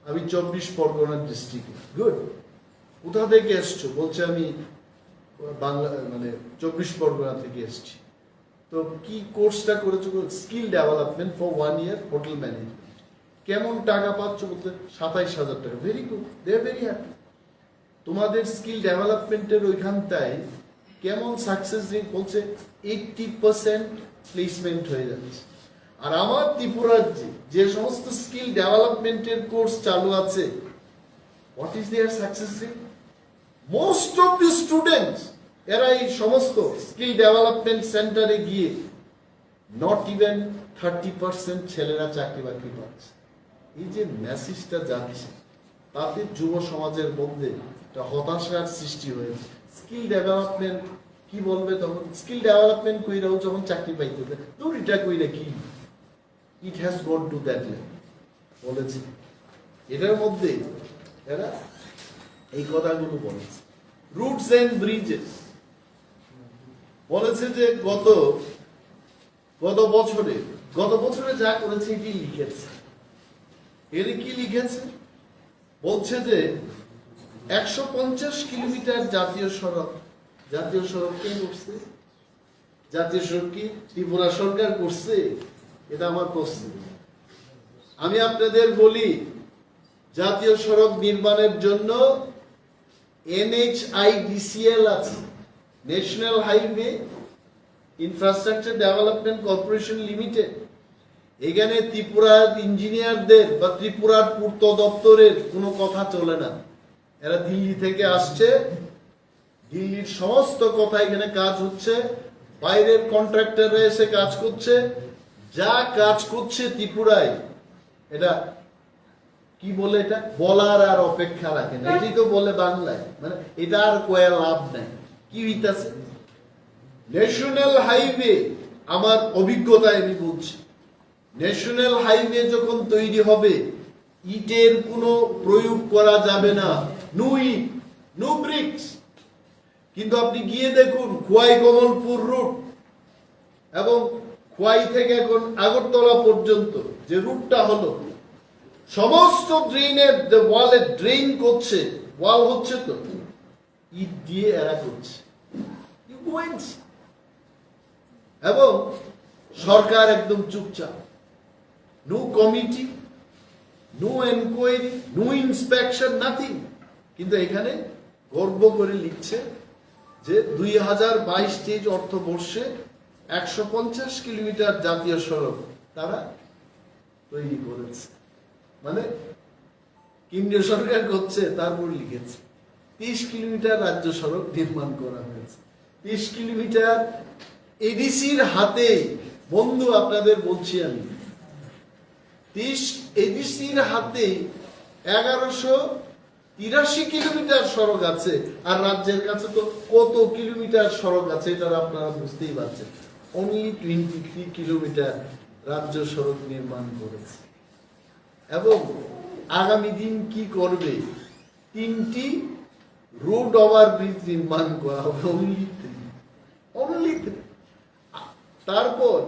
আমি 24 পরগনা ডিস্ট্রিক্টে। গুড। কোথা থেকে এসছো? বলছে আমি বাংলা মানে 24 পরগনা থেকে এসছি। তো কি কোর্সটা করেছো? Skill development for 1 year hotel management. কেমন টাকা পাচ্ছ? বলতে 27,000 টাকা। Very good, they are very happy. তোমাদের স্কিল ডেভেলপমেন্টের ওইখানটায় কেমন সাকসেস রেট? বলছে 80% প্লেসমেন্ট হয়ে যাচ্ছে। আর আমার ত্রিপুরার যে সমস্ত স্কিল ডেভেলপমেন্টের কোর্স চালু আছে, what is their success rate? Most of the students এরা এই সমস্ত স্কিল ডেভেলপমেন্ট সেন্টারে গিয়ে নট ইভেন 30% ছেলেরা চাকরি বাকরি পাচ্ছে। এই যে মেসেজটা যাচ্ছে, তাতে যুব সমাজের মধ্যে একটা হতাশার সৃষ্টি হয়েছে। স্কিল ডেভেলপমেন্ট কি বলবে তখন? স্কিল ডেভেলপমেন্ট কইরাও যখন চাকরি পাইতে হবে, তোর এটা কইরা কি? It has gone to that level বলেছে। এটার মধ্যে এরা এই কথাগুলো বলেছে। রুটস এন্ড ব্রিজেস বলেছে যে গত বছরে যা করেছে এটি লিখেছে। এর কি লিখেছে? বলছে যে 150 কিলোমিটার জাতীয় সড়ক কে করছে? জাতীয় সড়ক কি ত্রিপুরা সরকার করছে? এটা আমার প্রশ্ন। আমি আপনাদের বলি, জাতীয় সড়ক নির্মাণের জন্য NHIDCL আছে, national highway infrastructure development corporation limited. এখানে ত্রিপুরার ইঞ্জিনিয়ারদের বা ত্রিপুরার পূর্ত দপ্তরের কোনো কথা চলে না। এরা দিল্লি থেকে আসছে, দিল্লির সমস্ত কথা এখানে কাজ হচ্ছে, বাইরের কন্ট্রাক্টররা এসে কাজ করছে। যা কাজ করছে ত্রিপুরায়, এটা কি বলে, এটা বলার আর অপেক্ষা রাখে না। এটাই তো বলে বাংলায়, মানে এটা আর কয়ে লাভ নাই। কি হইতাছে? ন্যাশনাল হাইওয়ে, আমার অভিজ্ঞতায় আমি বলছি, ন্যাশনাল হাইওয়ে যখন তৈরি হবে, ইটের কোনো প্রয়োগ করা যাবে না। নো ইট, নো ব্রিক্স। কিন্তু আপনি গিয়ে দেখুন খোয়াই কমলপুর রুট এবং খোয়াই থেকে এখন আগরতলা পর্যন্ত যে রুটটা হলো, সমস্ত ড্রেনের ওয়ালে ড্রেন করছে, ওয়াল হচ্ছে তো ইট দিয়ে এরা করছে। এবং সরকার একদম চুপচাপ। No committee, no enquiry, no inspection, nothing. কিন্তু এখানে গর্ব করে লিখছে যে 2022-23 অর্থবর্ষে 150 কিলোমিটার জাতীয় সড়ক তারা তৈরি করেছে। মানে কেন্দ্রীয় সরকার করছে, তারপর লিখেছে 30 কিলোমিটার রাজ্য সড়ক নির্মাণ করা হয়েছে। 30 কিলোমিটার এডিসির হাতে। বন্ধু আপনাদের বলছি আমি, 30 এডিসির হাতে 1183 কিলোমিটার সড়ক আছে। আর রাজ্যের কাছে তো কত কিলোমিটার সড়ক আছে এটা আপনারা বুঝতেই পারছেন। অনলি 23 কিলোমিটার রাজ্য সড়ক নির্মাণ করেছে। এবং আগামী দিন কি করবে? 3টি রোড ওভার ব্রিজ নির্মাণ করা হবে। অনলি তারপর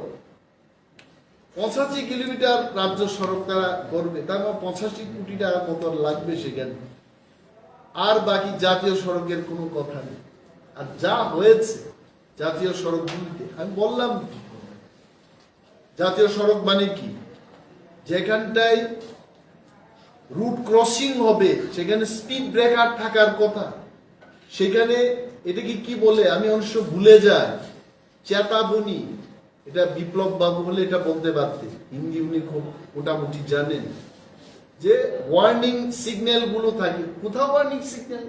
85 কিলোমিটার রাজ্য সড়ক তারা করবে। তারপর 85 কোটি টাকা মতো লাগবে সেখানে। আর বাকি জাতীয় সড়কের কোনো কথা নেই। আর যা হয়েছে জাতীয় সড়কগুলিতে, আমি বললাম জাতীয় সড়ক মানে কি? যেখানটায় রুট ক্রসিং হবে সেখানে স্পিড ব্রেকার থাকার কথা। সেখানে এটাকে কি বলে আমি অবশ্য ভুলে যাই, চেতাবনী এটা বিপ্লব বাবু হলে এটা বলতে পারতেন, হিন্দি উনি খুব মোটামুটি জানেন, যে ওয়ার্নিং সিগন্যাল গুলো থাকে। কোথাও ওয়ার্নিং সিগন্যাল?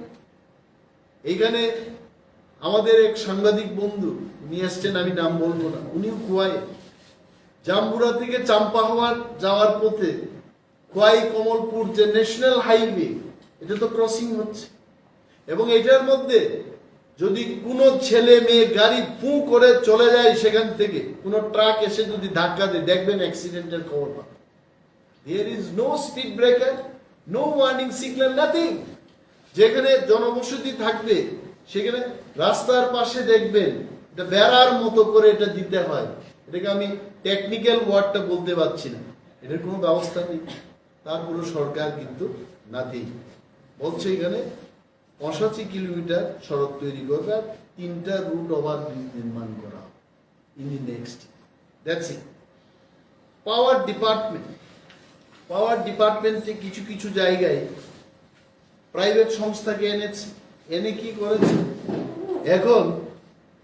এইখানে আমাদের এক সাংবাদিক বন্ধু উনি আসছেন, আমি নাম বলবো না, উনিও খোয়াই জাম্বুরা থেকে চাম্পাহাওয়ার যাওয়ার পথে খোয়াই কমলপুর যে ন্যাশনাল হাইওয়ে, এটা তো ক্রসিং হচ্ছে, এবং এটার মধ্যে যদি কোনো ছেলে মেয়ে গাড়ি ফু করে চলে যায়, সেখান থেকে কোনো ট্রাক এসে যদি ধাক্কা দেয়, দেখবেন অ্যাক্সিডেন্টের খবর পাবেন। There is no speed breaker, no warning signal, nothing. যেখানে জনবসতি থাকবে সেখানে রাস্তার পাশে দেখবেন এটা বেড়ার মতো করে এটা দিতে হয়। এটাকে আমি টেকনিক্যাল ওয়ার্ডটা বলতে পারছি না, এটার কোনো ব্যবস্থা নেই। তারপরে সরকার কিন্তু নাথিং বলছে, এখানে 85 কিলোমিটার সড়ক তৈরি করবে আর 3টা রুট ওভারব্রিজ নির্মাণ করা in the next. That's it. Power ডিপার্টমেন্টে কিছু কিছু জায়গায় প্রাইভেট সংস্থাকে এনেছে, এনে কি করেছে, এখন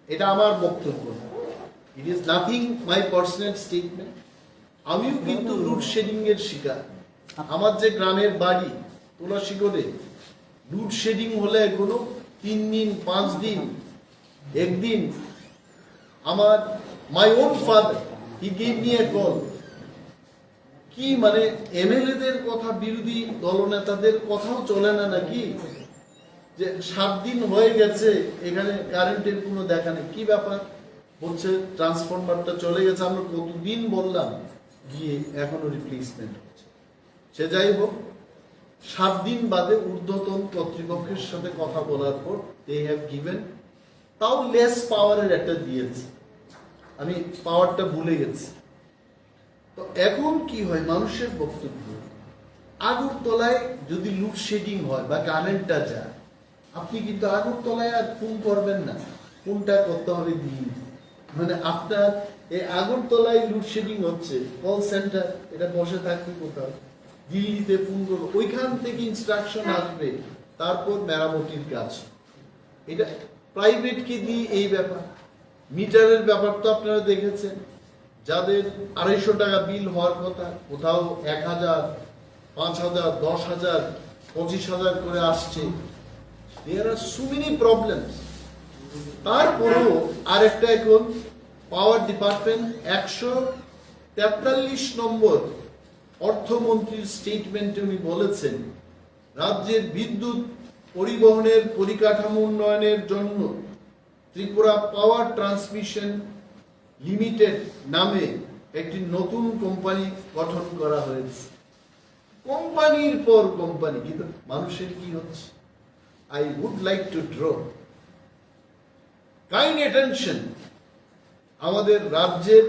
এটা আমার বক্তব্য, it is nothing my personal statement. আমিও কিন্তু লোডশেডিং এর শিকার। আমার যে গ্রামের বাড়ি তুলসীগড়ে, লোডশেডিং হলে কোনো 3 দিন 5 দিন, একদিন আমার my own father he give me a call, কি মানে এমএলএদের কথা, বিরোধী দলনেতাদের কথাও চলে না নাকি, যে 7 দিন হয়ে গেছে এখানে কারেন্টের কোনো দেখা নেই, কি ব্যাপার? বলছে ট্রান্সফরমারটা চলে গেছে। আমরা কতদিন বললাম, গিয়ে এখনো রিপ্লেসমেন্ট হচ্ছে। সে যাই হোক, 7 দিন বাদে ঊর্ধ্বতন কর্তৃপক্ষের সাথে কথা বলার পর দে হ্যাভ গিভেন, তাও লেস পাওয়ারের একটা দিয়েছে, আমি পাওয়ারটা ভুলে গেছি। তো এখন কি হয়, মানুষের বক্তব্য, আগরতলায় যদি লোডশেডিং হয় বা কারেন্টটা যায়, আপনি কিন্তু আগরতলায় আর ফোন করবেন না, ফোনটা করতে হবে দিন, মানে আপনার এই আগরতলায় লোডশেডিং হচ্ছে, কল সেন্টার এটা বসে থাকবে কোথাও, দিল্লিতে ফোন করবো, ওইখান থেকে ইনস্ট্রাকশন আসবে, তারপর মেরামতির কাজ। এটা প্রাইভেটকে দিয়ে এই ব্যাপার। মিটারের ব্যাপার তো আপনারা দেখেছেন, যাদের 250 টাকা বিল হওয়ার কথা, কোথাও 1000, 5000, 10,000, 25,000 করে আসছে। There are so many problems. তারপরেও আরেকটা, এখন পাওয়ার ডিপার্টমেন্ট 143 নম্বর অর্থমন্ত্রীর স্টেটমেন্টে উনি বলেছেন, রাজ্যের বিদ্যুৎ পরিবহনের পরিকাঠামো উন্নয়নের জন্য ত্রিপুরা পাওয়ার ট্রান্সমিশন লিমিটেড নামে একটি নতুন কোম্পানি গঠন করা হয়েছে। কোম্পানির পর কোম্পানি, কিন্তু মানুষের কি হচ্ছে? I would like to draw kind attention, আমাদের রাজ্যের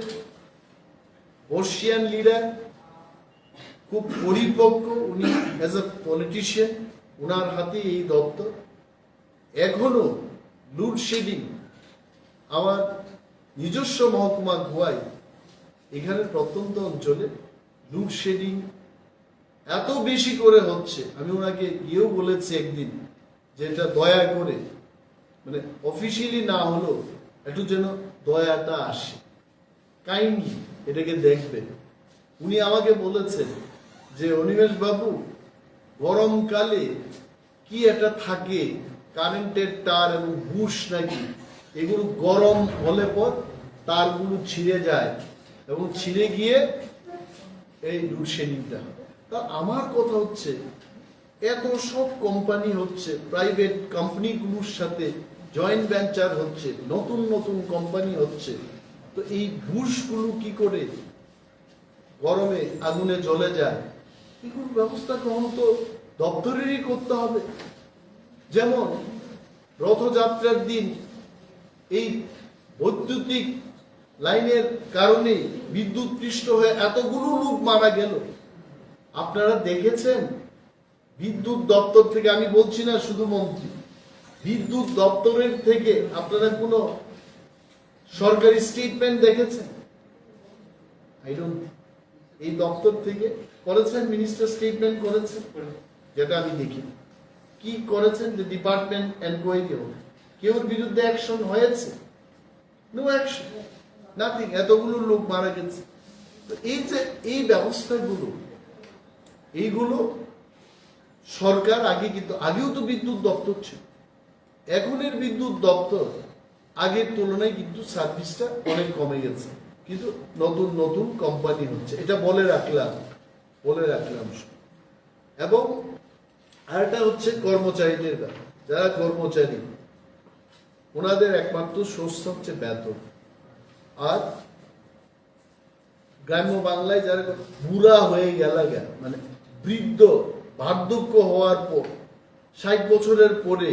বর্ষিয়ান লিডার খুব পরিপক্ক, উনি অ্যাজ এ পলিটিশিয়ান, ওনার হাতে এই দপ্তর। এখনো লোডশেডিং, আমার নিজস্ব মহকুমা খোয়াই, এখানের প্রত্যন্ত অঞ্চলে লোডশেডিং এত বেশি করে হচ্ছে, আমি ওনাকে গিয়েও বলেছি একদিন যে এটা দয়া করে, মানে অফিসিয়ালি না হলেও একটু যেন দয়াটা আসে, কাইন্ডলি এটাকে দেখবেন। উনি আমাকে বলেছেন যে অনিমেষ বাবু, গরমকালে কি একটা থাকে কারেন্টের তার এবং বুশ নাকি, এগুলো গরম হলে পর তারগুলো ছিঁড়ে যায় এবং ছিঁড়ে গিয়ে এই লোডশেডিংটা। তা আমার কথা হচ্ছে, এত সব কোম্পানি হচ্ছে, প্রাইভেট কোম্পানিগুলোর সাথে জয়েন্ট ভেঞ্চার হচ্ছে, নতুন নতুন কোম্পানি হচ্ছে, তো এই বুশগুলো কি করে গরমে আগুনে জ্বলে যায়, এগুলোর ব্যবস্থা গ্রহণ তো দপ্তরেরই করতে হবে। যেমন রথযাত্রার দিন এই বৈদ্যুতিক লাইনের কারণে বিদ্যুৎ পৃষ্ঠ হয়ে এতগুলো লোক মারা গেল, আপনারা দেখেছেন? বিদ্যুৎ দপ্তর থেকে, আমি বলছি না শুধু মন্ত্রী, বিদ্যুৎ দপ্তরের থেকে আপনারা কোনো সরকারি স্টেটমেন্ট দেখেছেন? I don't. এই দপ্তর থেকে করেছেন, মিনিস্টার স্টেটমেন্ট করেছেন, যেটা আমি দেখি। কি করেছেন? যে ডিপার্টমেন্ট এনকোয়ারি হবে, কেউর বিরুদ্ধে অ্যাকশন হয়েছে? No action. নাথিং, এতগুলো লোক মারা গেছে। তো এই যে এই ব্যবস্থাগুলো, এইগুলো সরকার আগে, কিন্তু আগেও তো বিদ্যুৎ দপ্তর ছিল, এখনের বিদ্যুৎ দপ্তর আগের তুলনায় কিন্তু সার্ভিসটা অনেক কমে গেছে, কিন্তু নতুন নতুন কোম্পানি হচ্ছে, এটা বলে রাখলাম। এবং আরেকটা হচ্ছে কর্মচারীদের ব্যাপার। যারা কর্মচারী, ওনাদের একমাত্র সোর্স হচ্ছে বেতন। আর গ্রাম্য বাংলায় যারা বুড়া হয়ে গেল, মানে বৃদ্ধ, বার্ধক্য হওয়ার পর 60 বছরের পরে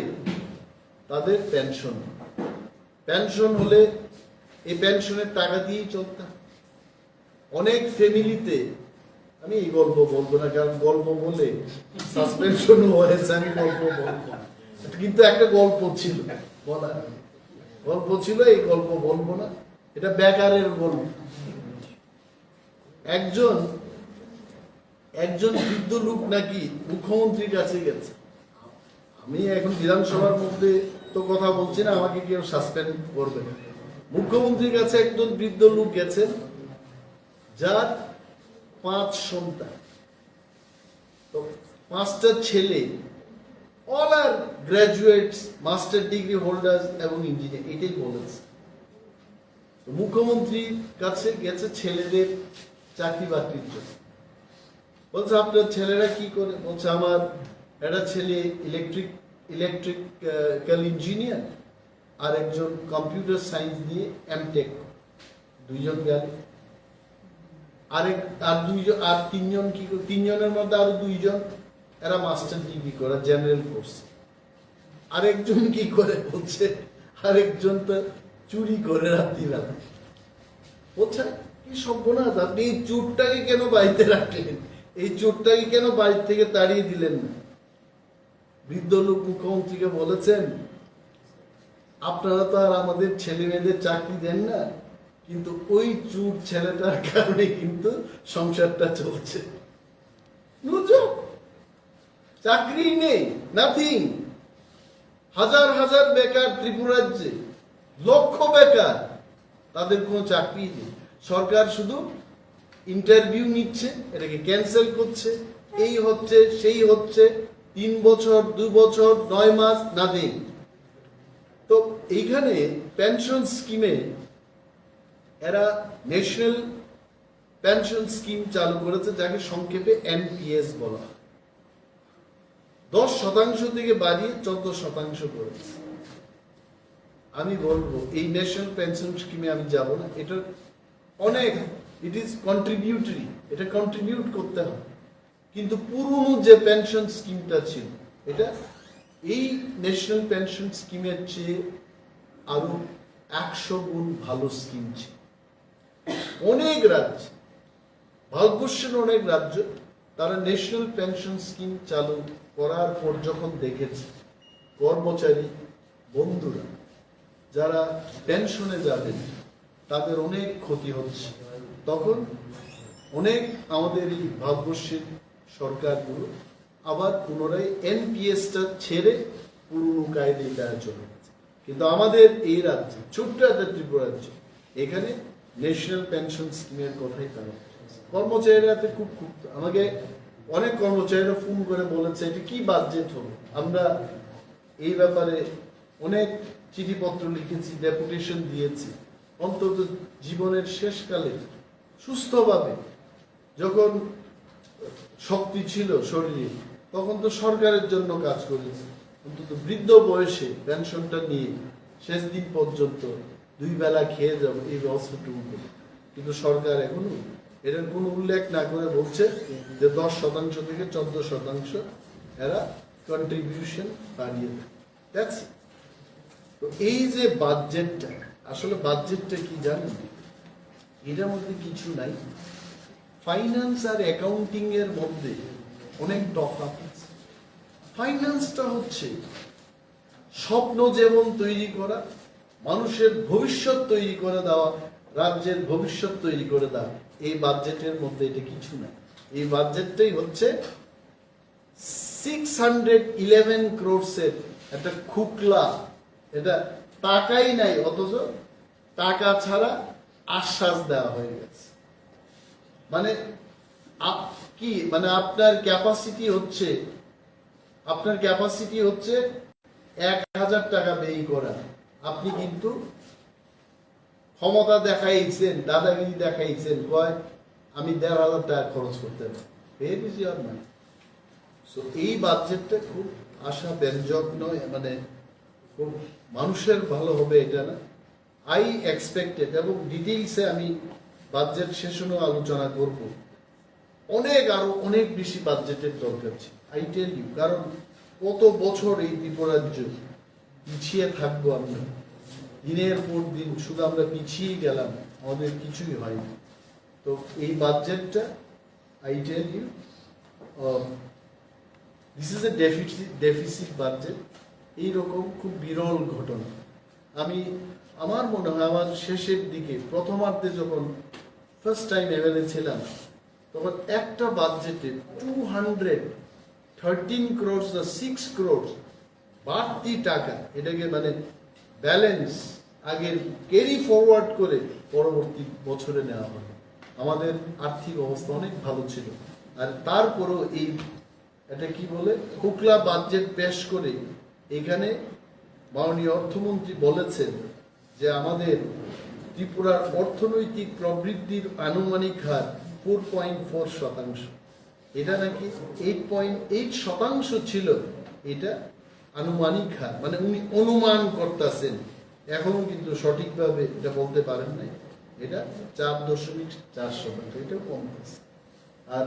তাদের পেনশন হলে এই পেনশনের টাকা দিয়েই চলতে। অনেক ফ্যামিলিতে, আমি এই গল্প বলবো না, কারণ গল্প বলে সাসপেনশন হয়েছে, আমি গল্প বলবো, কিন্তু একটা গল্প ছিল বলার, এই গল্প বলবো না, এটা বেকারের গল্প। একজন বৃদ্ধ লোক নাকি মুখ্যমন্ত্রীর কাছে গেছে। আমি এখন বিধানসভার মধ্যে তো কথা বলছি না, আমাকে কেউ সাসপেন্ড করবে না। মুখ্যমন্ত্রীর কাছে একজন বৃদ্ধ লোক গেছেন, যার 5 সন্তান, তো 5টা ছেলে, অল আর গ্রাজুয়েটস, মাস্টার ডিগ্রি হোল্ডার্স এবং ইঞ্জিনিয়ার, এটাই বলেছে। তো মুখ্যমন্ত্রীর কাছে গেছে ছেলেদের চাকরি বাকরির জন্য। বলছে আপনার ছেলেরা কি করে? বলছে আমার একটা ছেলে ইলেকট্রিক্যাল ইঞ্জিনিয়ার, আর একজন কম্পিউটার সায়েন্স নিয়ে এমটেক, 2জন গেল। আর তিনজন কি, 3জনের মধ্যে আরো 2জন এরা মাস্টার ডিগ্রি করা জেনারেল কোর্স। আরেকজন কি করে? বলছে আরেকজন তো চুরি করে রাত্রিবেলা। বলছে কি সর্বনাশ, আপনি এই চোরটাকে কেন বাড়িতে রাখলেন? এই চোরটাকে কেন বাড়ি থেকে তাড়িয়ে দিলেন না? বৃদ্ধ লোক মুখ্যমন্ত্রীকে বলেছেন, আপনারা তো আর আমাদের ছেলে মেয়েদের চাকরি দেন না, কিন্তু ওই চোর ছেলেটার কারণে কিন্তু সংসারটা চলছে। চাকরি নেই, নাথিং। হাজার হাজার বেকার ত্রিপুরাজ্যে, লক্ষ বেকার, তাদের কোনো চাকরি নেই। সরকার শুধু ইন্টারভিউ নিচ্ছে, এটাকে ক্যান্সেল করছে, এই হচ্ছে সেই হচ্ছে, 3 বছর 2 বছর 9 মাস, নাথিং। তো এইখানে পেনশন স্কিমে এরা ন্যাশনাল পেনশন স্কিম চালু করেছে, যাকে সংক্ষেপে এনপিএস বলা হয়। 10% থেকে বাড়িয়ে 14% করেছে। আমি বলবো এই ন্যাশনাল পেনশন স্কিমে আমি যাব না, এটা অনেক, ইট ইজ কন্ট্রিবিউটরি, এটা কন্ট্রিবিউট করতে হবে। কিন্তু পুরনো যে পেনশন স্কিমটা ছিল, এটা এই ন্যাশনাল পেনশন স্কিমের চেয়ে আরো 100 গুণ ভালো স্কিম ছিল। অনেক রাজ্য, ভারতবর্ষের অনেক রাজ্য, তারা ন্যাশনাল পেনশন স্কিম চালু করার পর যখন দেখেছে কর্মচারী বন্ধুরা যারা পেনশনে যাবেন তাদের অনেক ক্ষতি হচ্ছে, তখন অনেক আমাদের এই ভারতবর্ষের সরকারগুলো আবার পুনরায় এনপিএসটা ছেড়ে পুরনো কায়দায় দেওয়া চলে গেছে। কিন্তু আমাদের এই রাজ্যে, ছোট্ট একটা ত্রিপুরা রাজ্য, এখানে ন্যাশনাল পেনশন স্কিমের কথাই তারা, কর্মচারীরা খুব আমাকে অনেক কর্মচারীরা ফোন করে বলেছে এটা কি বাজেট হলো। আমরা এই ব্যাপারে অনেক চিঠিপত্র লিখেছি, ডেপুটেশন দিয়েছি, অন্তত জীবনের শেষকালে সুস্থভাবে যখন শক্তি ছিল শরীরে, তখন তো সরকারের জন্য কাজ করেছি, অন্তত বৃদ্ধ বয়সে পেনশনটা নিয়ে শেষ দিন পর্যন্ত 2 বেলা খেয়ে যাব এই ব্যবস্থাটুকু করে। কিন্তু সরকার এখনো এটার কোনো উল্লেখ না করে বলছে যে 10% থেকে 14% এরা কন্ট্রিবিউশন বাড়িয়ে দেয়। তো এই যে বাজেটটা, আসলে বাজেটটা কি জানেন? এটার মধ্যে কিছু নাই, ফাইন্যান্স আর অ্যাকাউন্টিং এর মধ্যে অনেক তফাৎ আছে। ফাইন্যান্সটা হচ্ছে স্বপ্ন যেমন তৈরি করা, মানুষের ভবিষ্যৎ তৈরি করে দেওয়া, রাজ্যের ভবিষ্যৎ তৈরি করে দেওয়া। এই বাজেটের মধ্যে এটা কিছু না। এই বাজেটটাই হচ্ছে 611 ক্রোড়সের একটা খুকলা, এটা টাকাই নাই, অথচ টাকা ছাড়া আশ্বাস দেওয়া হয়ে গেছে। মানে কি মানে আপনার ক্যাপাসিটি হচ্ছে 1000 টাকা ব্যয় করা, আপনি কিন্তু ক্ষমতা দেখাইছেন, দাদাগিরি দেখাইছেন, কয় আমি 1500 টাকা খরচ করতে পারি। এই বাজেটটা খুব আশা ব্যঞ্জক নয়, মানে খুব মানুষের ভালো হবে এটা না। আই এক্সপেক্টেড, এবং ডিটেইলসে আমি বাজেট সেশনও আলোচনা করব, আরো অনেক বেশি বাজেটের দরকার ছিল। আই টেল ইউ, কারণ কত বছর এই ত্রিপুরাজ্য পিছিয়ে থাকবো আমরা, দিনের পর দিন শুধু আমরা পিছিয়ে গেলাম, আমাদের কিছুই হয়নি। তো এই বাজেটটা, I tell you, this is a deficit budget. এইরকম খুব বিরল ঘটনা আমার মনে হয় আমার শেষের দিকে, প্রথমার্ধে যখন ফার্স্ট টাইম এমএলএ ছিলাম, তখন একটা বাজেটে 213 crores বা 6 crores বাড়তি টাকা, এটাকে মানে ব্যালেন্স আগের ক্যারি ফরওয়ার্ড করে পরবর্তী বছরে নেওয়া হবে। আমাদের আর্থিক অবস্থা অনেক ভালো ছিল, আর তারপরও এটা কি বলে খুকলা বাজেট পেশ করে এখানে মাননীয় অর্থমন্ত্রী বলেছেন যে আমাদের ত্রিপুরার অর্থনৈতিক প্রবৃদ্ধির আনুমানিক হার 4.4%। এটা নাকি 8.8% ছিল, এটা আনুমানিক হার, মানে উনি অনুমান করতেছেন, এখনো কিন্তু সঠিকভাবে এটা বলতে পারেন নাই। এটা 4.4%, এটাও কম আছে। আর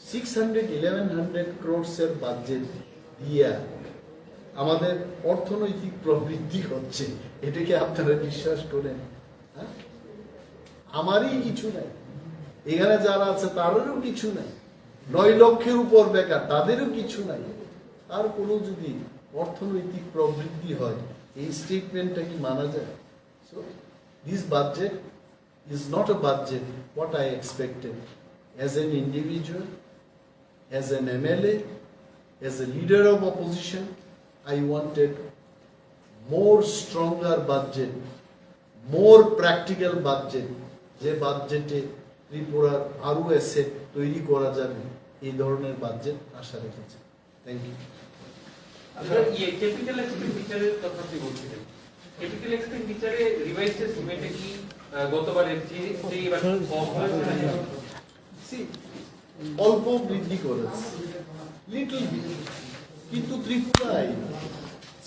1100 crores এর বাজেট দিয়া আমাদের অর্থনৈতিক প্রবৃদ্ধি হচ্ছে, এটাকে আপনারা বিশ্বাস করেন? আমারই কিছু নাই, এখানে যারা আছে তাদেরও কিছু নাই, 9 লক্ষের উপর বেকার, তাদেরও কিছু নাই। তারপরেও যদি অর্থনৈতিক প্রবৃদ্ধি হয়, এই স্টেটমেন্টটা কি মানা যায়? So this budget is not a budget what I expected as an individual, as an MLA, as a leader of opposition. I wanted more stronger budget, more practical budget, যে বাজেটে ত্রিপুরার আরো অ্যাসেট তৈরি করা যাবে, এই ধরনের বাজেট আশা রেখেছে। Thank you. ক্যাপিটাল এক্সপেন্ডিচারের কথা আপনি বলছিলেন, ক্যাপিটাল এক্সপেন্ডিচারে রিভাইজড এস্টিমেটে কি গতবারের চেয়ে এবার কম হয়েছে? অল্প বৃদ্ধি করেছে, লিটল বিট, কিন্তু ত্রিপুরায়,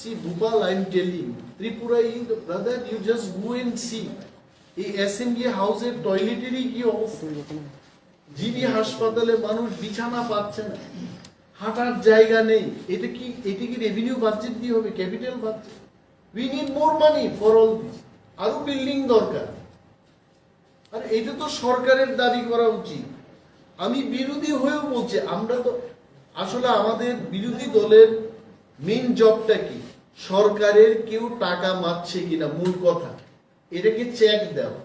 see Bhopal, I'm telling, Tripura, brother, you just go and see এই অ্যাসেম্বলি হাউসের টয়লেটেরই কি অবস্থা। জিবি হাসপাতালে মানুষ বিছানা পাচ্ছে না, হাঁটার জায়গা নেই। এটা কি রেভিনিউ বাজেট দিয়ে হবে? Capital budget. We need more money for all this. আরো বিল্ডিং দরকার, আর এটা তো সরকারের দাবি করা উচিত। আমি বিরোধী হয়েও বলছি, আমরা তো আসলে আমাদের বিরোধী দলের মেইন জবটা কি? সরকারের কেউ টাকা মারছে কিনা, মূল কথা এটাকে চেক দেওয়া,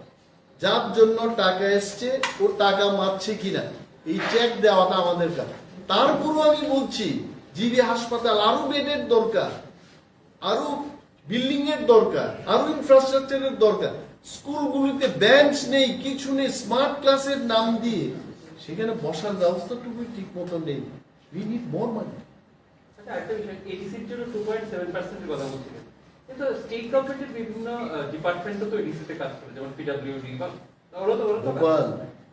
যার জন্য টাকা এসছে ও টাকা মারছে কিনা, এই চেক দেওয়াটা আমাদের কাজ। তারপরও আমি বলছি জিবি হাসপাতাল আরো বেডের দরকার, আরো বিল্ডিং এর দরকার, আরো ইনফ্রাস্ট্রাকচারের দরকার। স্কুলগুলিতে বেঞ্চ নেই, কিছু নেই, স্মার্ট ক্লাসের নাম দিয়ে সেখানে বসার ব্যবস্থাটুকু ঠিক মতো নেই। উই নিড মোর মানি। আচ্ছা, একটা বিষয়, এডিসির জন্য 2.7% এর কথা বলছিলেন, কিন্তু স্টেট গভর্নমেন্টের বিভিন্ন ডিপার্টমেন্টও তো এডিসিতে কাজ করে, যেমন পিডব্লিউডি বা ওরা তো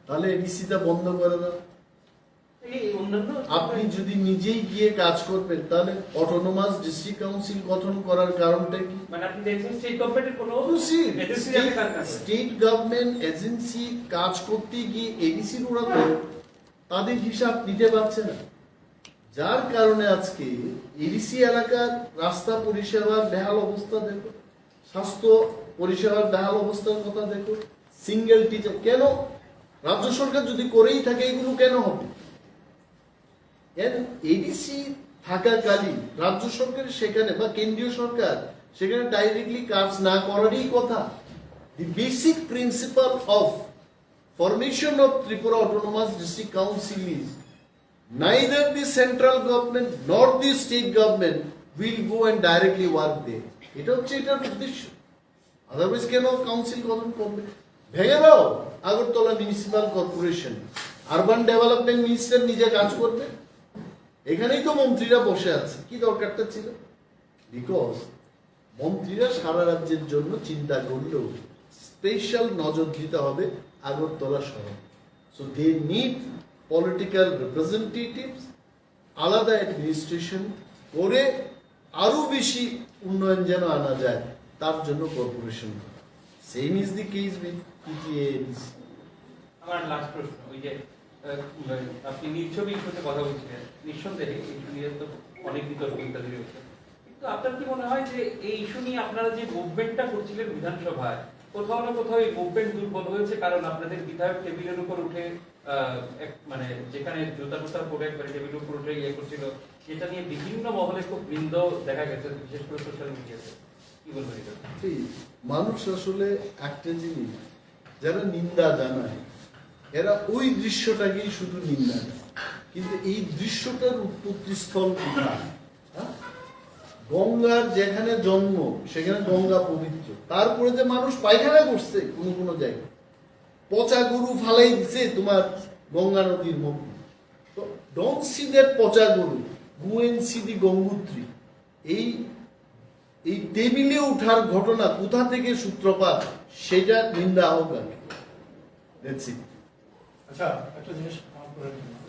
তাহলে এডিসিটা বন্ধ করে দাও। আপনি যদি নিজেই গিয়ে কাজ করবেন, তাহলে অটোনোমাস ডিস্ট্রিক্ট কাউন্সিল গঠন করার কারণটা কি? মানে আপনি দেখছেন স্টেট গভর্নমেন্টের কোনো স্টেট গভর্নমেন্ট এজেন্সি কাজ করতে গিয়ে এডিসির ওরা তো তাদের হিসাব নিতে পারছে না, যার কারণে আজকে এডিসি এলাকার রাস্তা পরিষেবার বেহাল অবস্থা দেখো, স্বাস্থ্য পরিষেবার বেহাল অবস্থার কথা দেখো, সিঙ্গেল টিচার। কেন রাজ্য সরকার যদি করেই থাকে এগুলো কেন হবে? এডিসি থাকাকালীন রাজ্য সরকার সেখানে বা কেন্দ্রীয় সরকার সেখানে ডাইরেক্টলি কাজ না করারই কথা। দি basic principal of formation of Tripura autonomous district council is neither the central government nor the state government will go and directly work there. এটা হচ্ছে এটার উদ্দেশ্য। আদারওয়াইজ কেন কাউন্সিল গঠন করবে? ভেঙে দাও Agartala municipal corporation, urban development minister নিজে কাজ করবে, এখানেই তো মন্ত্রীরা বসে আছে, কি দরকারটা ছিল? বিকজ মন্ত্রীরা সারা রাজ্যের জন্য চিন্তা করলেও স্পেশাল নজর দিতে হবে আগরতলা শহর। So they need political representatives, আলাদা অ্যাডমিনিস্ট্রেশন করে আরো বেশি উন্নয়ন যেন আনা যায়, তার জন্য corporation. Same is the case with PTA. আমার লাস্ট প্রশ্ন, ওই যে আপনি নির্ছবি ইস্যুতে কথা বলছিলেন, নিঃসন্দেহে এই ইস্যু নিয়ে তো অনেক বিতর্ক ইত্যাদি রয়েছে, কিন্তু আপনার কি মনে হয় যে এই ইস্যু নিয়ে আপনারা যে মুভমেন্টটা করছিলেন বিধানসভায়, কোথাও না কোথাও এই মুভমেন্ট দুর্বল হয়েছে? কারণ আপনাদের বিধায়ক টেবিলের উপর উঠে মানে যেখানে জুতা টুতা পরে একবারে টেবিলের উপর উঠে ইয়ে করছিল, যেটা নিয়ে বিভিন্ন মহলে খুব নিন্দ দেখা গেছে, বিশেষ করে সোশ্যাল মিডিয়াতে। কি বলবেন এটা? মানুষ আসলে একটা জিনিস, যারা নিন্দা জানায় এরা ওই দৃশ্যটাকেই শুধু নিন্দা দেয়, কিন্তু এই দৃশ্যটার উৎপত্তি স্থল কোথায়? গঙ্গার যেখানে জন্ম সেখানে গঙ্গা পবিত্র, তারপরে যে মানুষ পায়খানা করছে কোনো কোনো জায়গায়, পচা গরু ফালাই দিছে তোমার গঙ্গা নদীর মধ্যে। তো ডোন্ট সি দ্যাট পচা গরু, গো এন্ড সি দি গঙ্গোত্রী। এই টেবিলে ওঠার ঘটনা কোথা থেকে সূত্রপাত, সেটা নিন্দা হোক আর কি। That's it. আচ্ছা, একটা জিনিস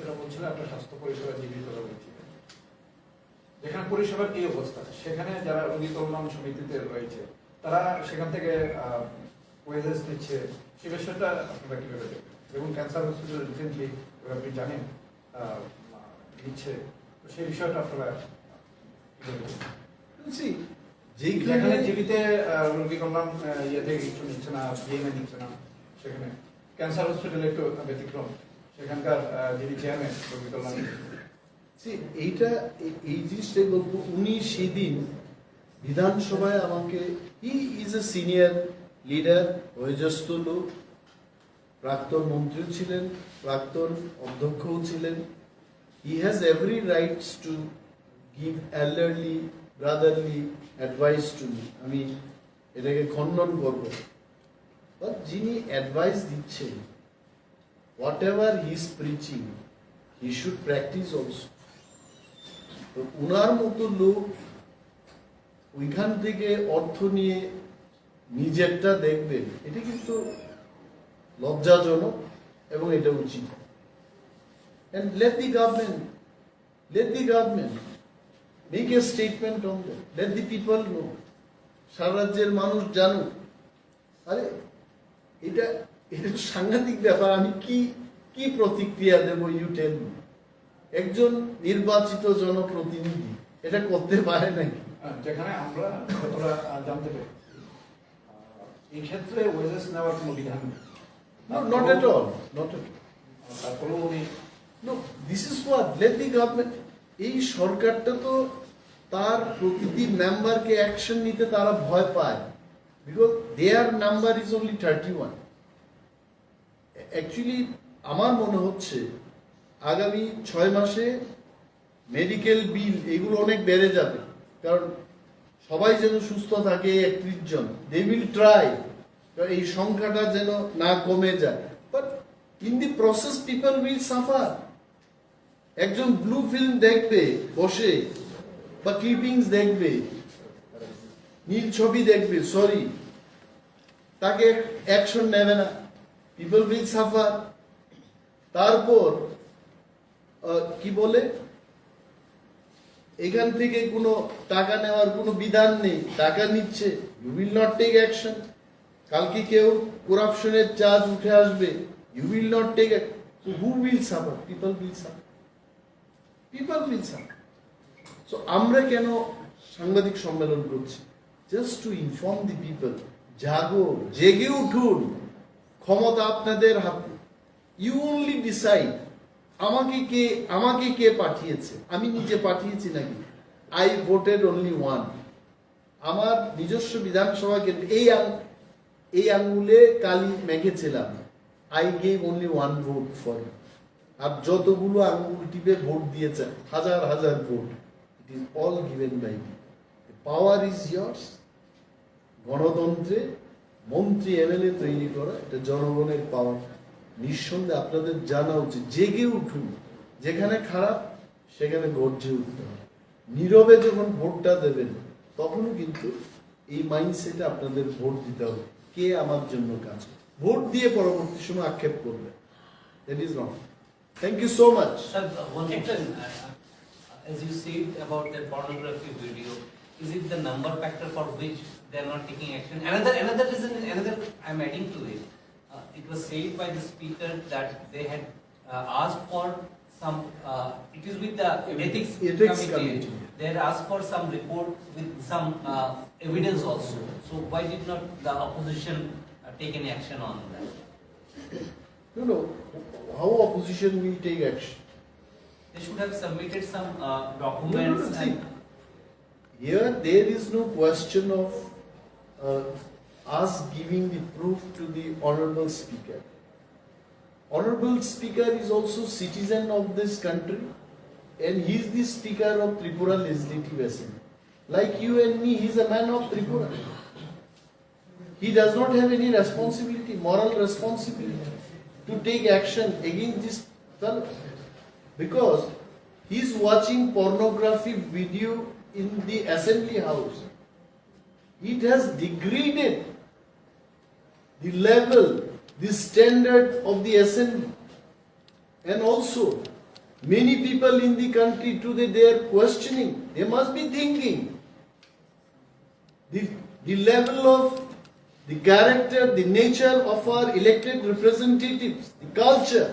এরা বলছিল আপনার স্বাস্থ্য পরিষেবা জীবিত কথা বলছিলেন, যেখানে পরিষেবার এই অবস্থা, সেখানে যারা রোগী কল্যাণ সমিতিতে রয়েছে তারা সেখান থেকে ওয়েজেস নিচ্ছে, সেই বিষয়টা আপনারা কিভাবে দেখবেন? এবং ক্যান্সার হসপিটাল রিসেন্টলি আপনি জানেন দিচ্ছে, তো সেই বিষয়টা আপনারা যেখানে জীবিতে রোগী কল্যাণ ইয়েতে কিছু নিচ্ছে না, বিএমএ নিচ্ছে না, সেখানে ক্যান্সার হসপিটাল একটু ব্যতিক্রম, সেখানকার যিনি চেয়ারম্যান রোগী কল্যাণ, এইটা এই জিনিসটাই বলবো। উনি সেদিন বিধানসভায় আমাকে, he is a senior leader, বয়োজ্যেষ্ঠ লোক, প্রাক্তন মন্ত্রীও ছিলেন, প্রাক্তন অধ্যক্ষও ছিলেন, he has every rights to give elderly brotherly advice to me. আমি এটাকে খণ্ডন করব, বাট যিনি অ্যাডভাইস দিচ্ছেন, what ever he is preaching he should practice also. তো উনার মতো লোক ওইখান থেকে অর্থ নিয়ে নিজেরটা দেখবেন, এটা কিন্তু লজ্জাজনক এবং এটা উচিত। And let the government make a statement on that. Let the people know. সারা রাজ্যের মানুষ জানুক। আরে এটা সাংঘাতিক ব্যাপার। আমি কি প্রতিক্রিয়া দেব? You tell me. একজন নির্বাচিত জনপ্রতিনিধি এটা করতে পারে নাকি? যেখানে আমরা জানতে পারি এই ক্ষেত্রে ওয়েজেস নেওয়ার কোনো বিধান নেই। Not at all. তারপরেও উনি No, this is what, let the government, এই সরকারটা তো তার প্রতিটি মেম্বারকে অ্যাকশন নিতে তারা ভয় পায়, because their number is only 31। Actually আমার মনে হচ্ছে আগামী 6 মাসে মেডিকেল বিল এগুলো অনেক বেড়ে যাবে, কারণ সবাই যেন সুস্থ থাকে 31 জন, দে উইল ট্রাই এই সংখ্যাটা যেন না কমে যায়, but in the process people will suffer. একজন ব্লু ফিল্ম দেখবে বসে, বা ক্লিপিংস দেখবে, নীল ছবি দেখবে, সরি, তাকে অ্যাকশন নেবে না, পিপল উইল সাফার। তারপর কি বলে, এখান থেকে কোনো টাকা নেওয়ার কোনো বিধান নেই, টাকা নিচ্ছে, you will not take action. কালকে কেউ করাপশনের চার্জ উঠে আসবে, you will not take. Who will suffer? People will suffer. So আমরা কেন সাংবাদিক সম্মেলন করছি? Just to inform the people, জাগো, জেগে উঠুন, ক্ষমতা আপনাদের হাতে। ইউ অনলি ডিসাইড আমাকে কে পাঠিয়েছে, আমি নিজে পাঠিয়েছি নাকি? I voted only one. আমার নিজস্ব বিধানসভা কেন্দ্রে এই আঙ্গুলে কালি মেখেছিলাম, I gave only one vote for you. আর যতগুলো আঙ্গুল টিপে ভোট দিয়েছে, হাজার হাজার vote, it is all given by me. Power is years. গণতন্ত্রে মন্ত্রী এমএলএ তৈরি করা এটা জনগণের পাওয়ার। নিঃসন্দেহে আপনাদের জানা উচিত, জেগে উঠুন, যেখানে খারাপ সেখানে গর্জে উঠতে হবে। নীরবে যখন ভোটটা দেবেন তখনও কিন্তু এই মাইন্ডসেটে আপনাদের ভোট দিতে হবে, কে আমার জন্য কাজ করে। ভোট দিয়ে পরবর্তী সময় আক্ষেপ করবে, that is wrong. Thank you so much. Sir, one question. As you said about the pornography video, is it the number factor for which they are not taking action? Another reason, I'm adding to it. It was said by the speaker that they had asked for some. It is with the ethics committee. They had asked for some report with some evidence also. So why did not the opposition take any action on that? No. How opposition will take action? They should have submitted some documents. No, see, here there is no question of us giving the proof to the Honorable Speaker. Honorable Speaker is also citizen of this country and he is the Speaker of Tripura Legislative Assembly. Like you and me, he is a man of Tripura. He does not have any responsibility, moral responsibility to take action against this fellow. Because he is watching pornography video in the assembly house. It has degraded the level, the standard of the assembly. And also, many people in the country today, they are questioning, they must be thinking the level of the character, the nature of our elected representatives, the culture.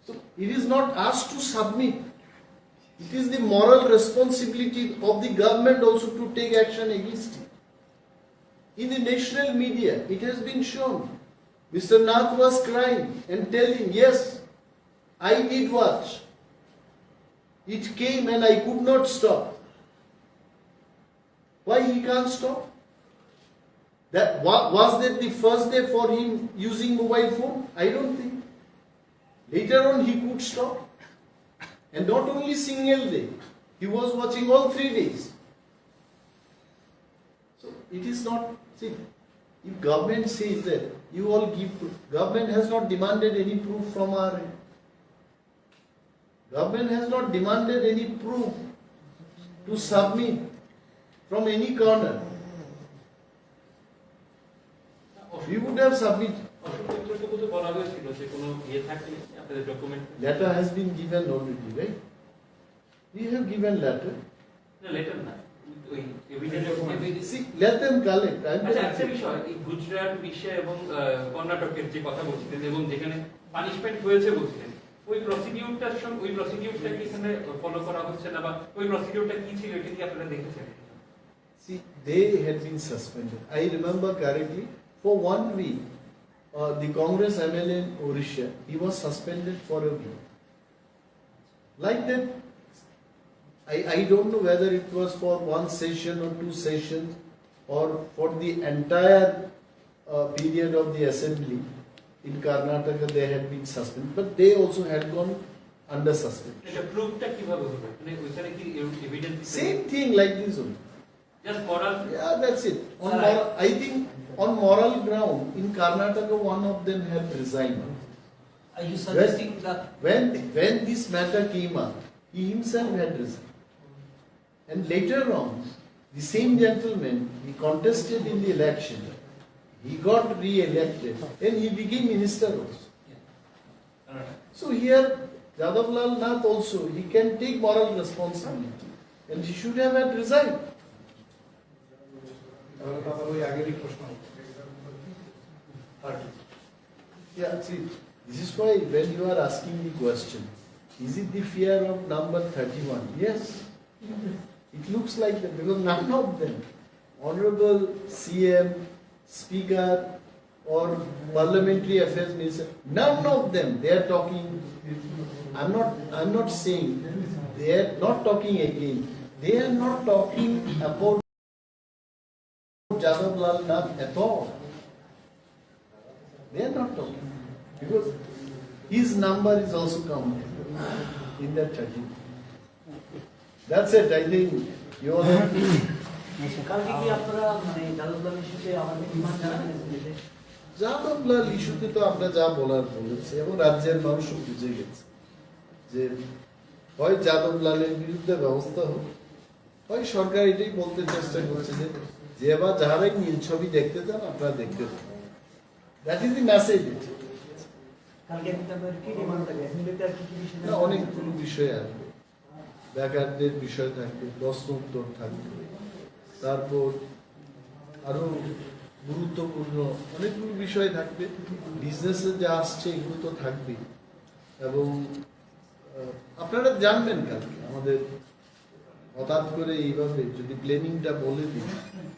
So it is not us to submit. It is the moral responsibility of the government also to take action against it. In the national media, it has been shown. Mr. Nath was crying and telling, yes, I did watch. It came and I could not stop. Why he can't stop? Was that the first day for him using mobile phone? I don't think. Later on he could stop. And not only single day, he was watching all 3 days. So it is not, see, if government says that you all give proof, government has not demanded any proof from our end. Government has not demanded any proof to submit from any corner. We would have submitted. Letter has been given already, right? We have given letter. See, let them collect. আচ্ছা বিষয় এই গুজরাট উড়িষ্যা এবং কর্ণাটকের যে কথা বলছিলেন এবং যেখানে পানিশমেন্ট হয়েছে বলছিলেন, ওই প্রসিডিউরটা কি এখানে ফলো করা হচ্ছে না, বা ওই প্রসিডিউরটা কি ছিল এটা কি আপনারা দেখেছেন? See, they had been suspended. I remember correctly, for 1 week, the Congress MLA in Odisha, he was suspended for a week. Like that, I don't know whether it was for 1 session or 2 sessions or for the entire period of the assembly in Karnataka they had been suspended, but they also had gone under suspension. এটা প্রুফটা কিভাবে হবে? মানে ওইখানে কি evidence? Same thing like this one. Just moral? Yeah, that's it. On moral, I think on moral ground in Karnataka one of them had resigned. Are you suggesting that When this matter came up, he himself had resigned. And later on, the same gentleman, he contested in the election. He got re-elected and he became minister also. So here, Jadav-Lal Nath also, he can take moral responsibility and he should have had resigned. Yeah, see, this is why when you are asking the question, is it the fear of number 31? Yes. It looks like that because none of them, Honorable CM, Speaker or Parliamentary Affairs Minister, none of them, they are talking, I'm not saying, they are not talking again, they are not talking about Jadav-Lal Nath at all. They are not talking because his number is also counted in that 30. That's it. I think you all have কালকে কি আপনারা মানে যাদবলাল ইস্যুতে আমাদের demand জানাবেন? যাদবলাল ইস্যুতে তো আমরা যা বলার বলেছি এবং রাজ্যের মানুষও বুঝে গেছে যে হয় যাদবলালের বিরুদ্ধে ব্যবস্থা হোক, হয় সরকার এটাই বলতে চেষ্টা করছে যে এবার যারাই নীল ছবি দেখতে চান আপনারা দেখতে চান। That is the message. কালকে আপনাদের কি ডিমান্ড থাকে? এমনিতে আর কি কি বিষয় না, অনেকগুলো বিষয় আসবে, বেকারদের বিষয় থাকবে, প্রশ্ন উত্তর থাকবে, তারপর আরো গুরুত্বপূর্ণ অনেকগুলো বিষয় থাকবে, বিজনেসে যা আসছে এগুলো তো থাকবে। এবং আপনারা জানবেন কালকে আমাদের হঠাৎ করে এইভাবে যদি প্ল্যানিংটা বলে দিই,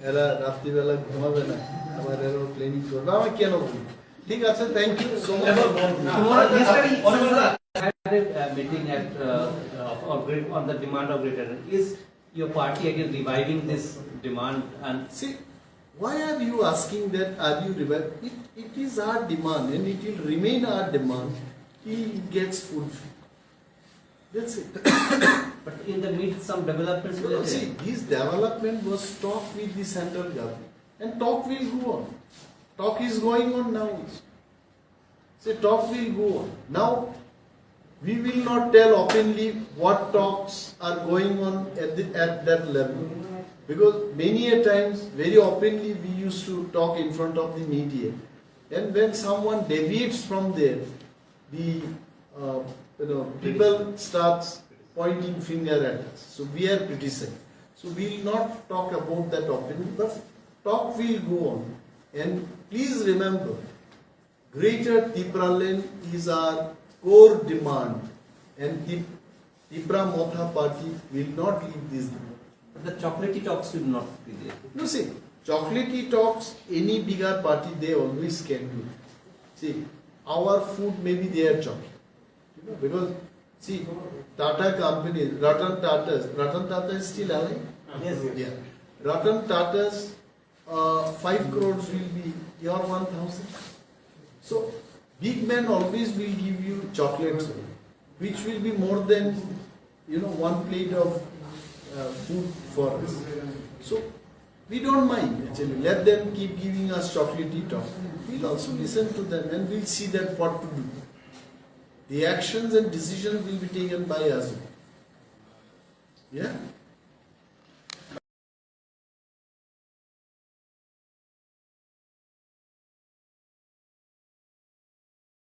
এরা রাত্রিবেলা ঘুমাবে না, আবার এরা প্ল্যানিং করবে, আমি কেন বলি? ঠিক আছে, thank you so much. Had a meeting at on the demand of greater. Is your party again reviving this demand? And See, why are you asking that? Are you revive? It is our demand and it will remain our demand. He gets fulfilled. That's it. but in the midst, some developments So, will see, this development was talk with the central government, and talk will go on. Talk is going on now. See, talk will go on. Now, we will not tell openly what talks are going on at that level. Because many a times, very openly, we used to talk in front of the media. And when someone deviates from there, the people starts pointing finger at us. So we are criticized. So we will not talk about that openly, but talk will go on. And please remember, Greater Tipraland is our core demand, and Tipra Motha party will not leave this demand. but the chocolatey talks will not be there. No, see, chocolatey talks, any bigger party, they always can do. See, our food may be their chocolate. You know, because, see, Tata company, Ratan Tata is still alive? Yes. Yeah. Ratan Tata's 5 crores will be your 1,000. So, big men always will give you chocolates, which will be more than, one plate of food for us. So, we don't mind actually. Let them keep giving us chocolatey talk. We'll also listen to them and we'll see that what to do. The actions and decisions will be taken by us. Yeah?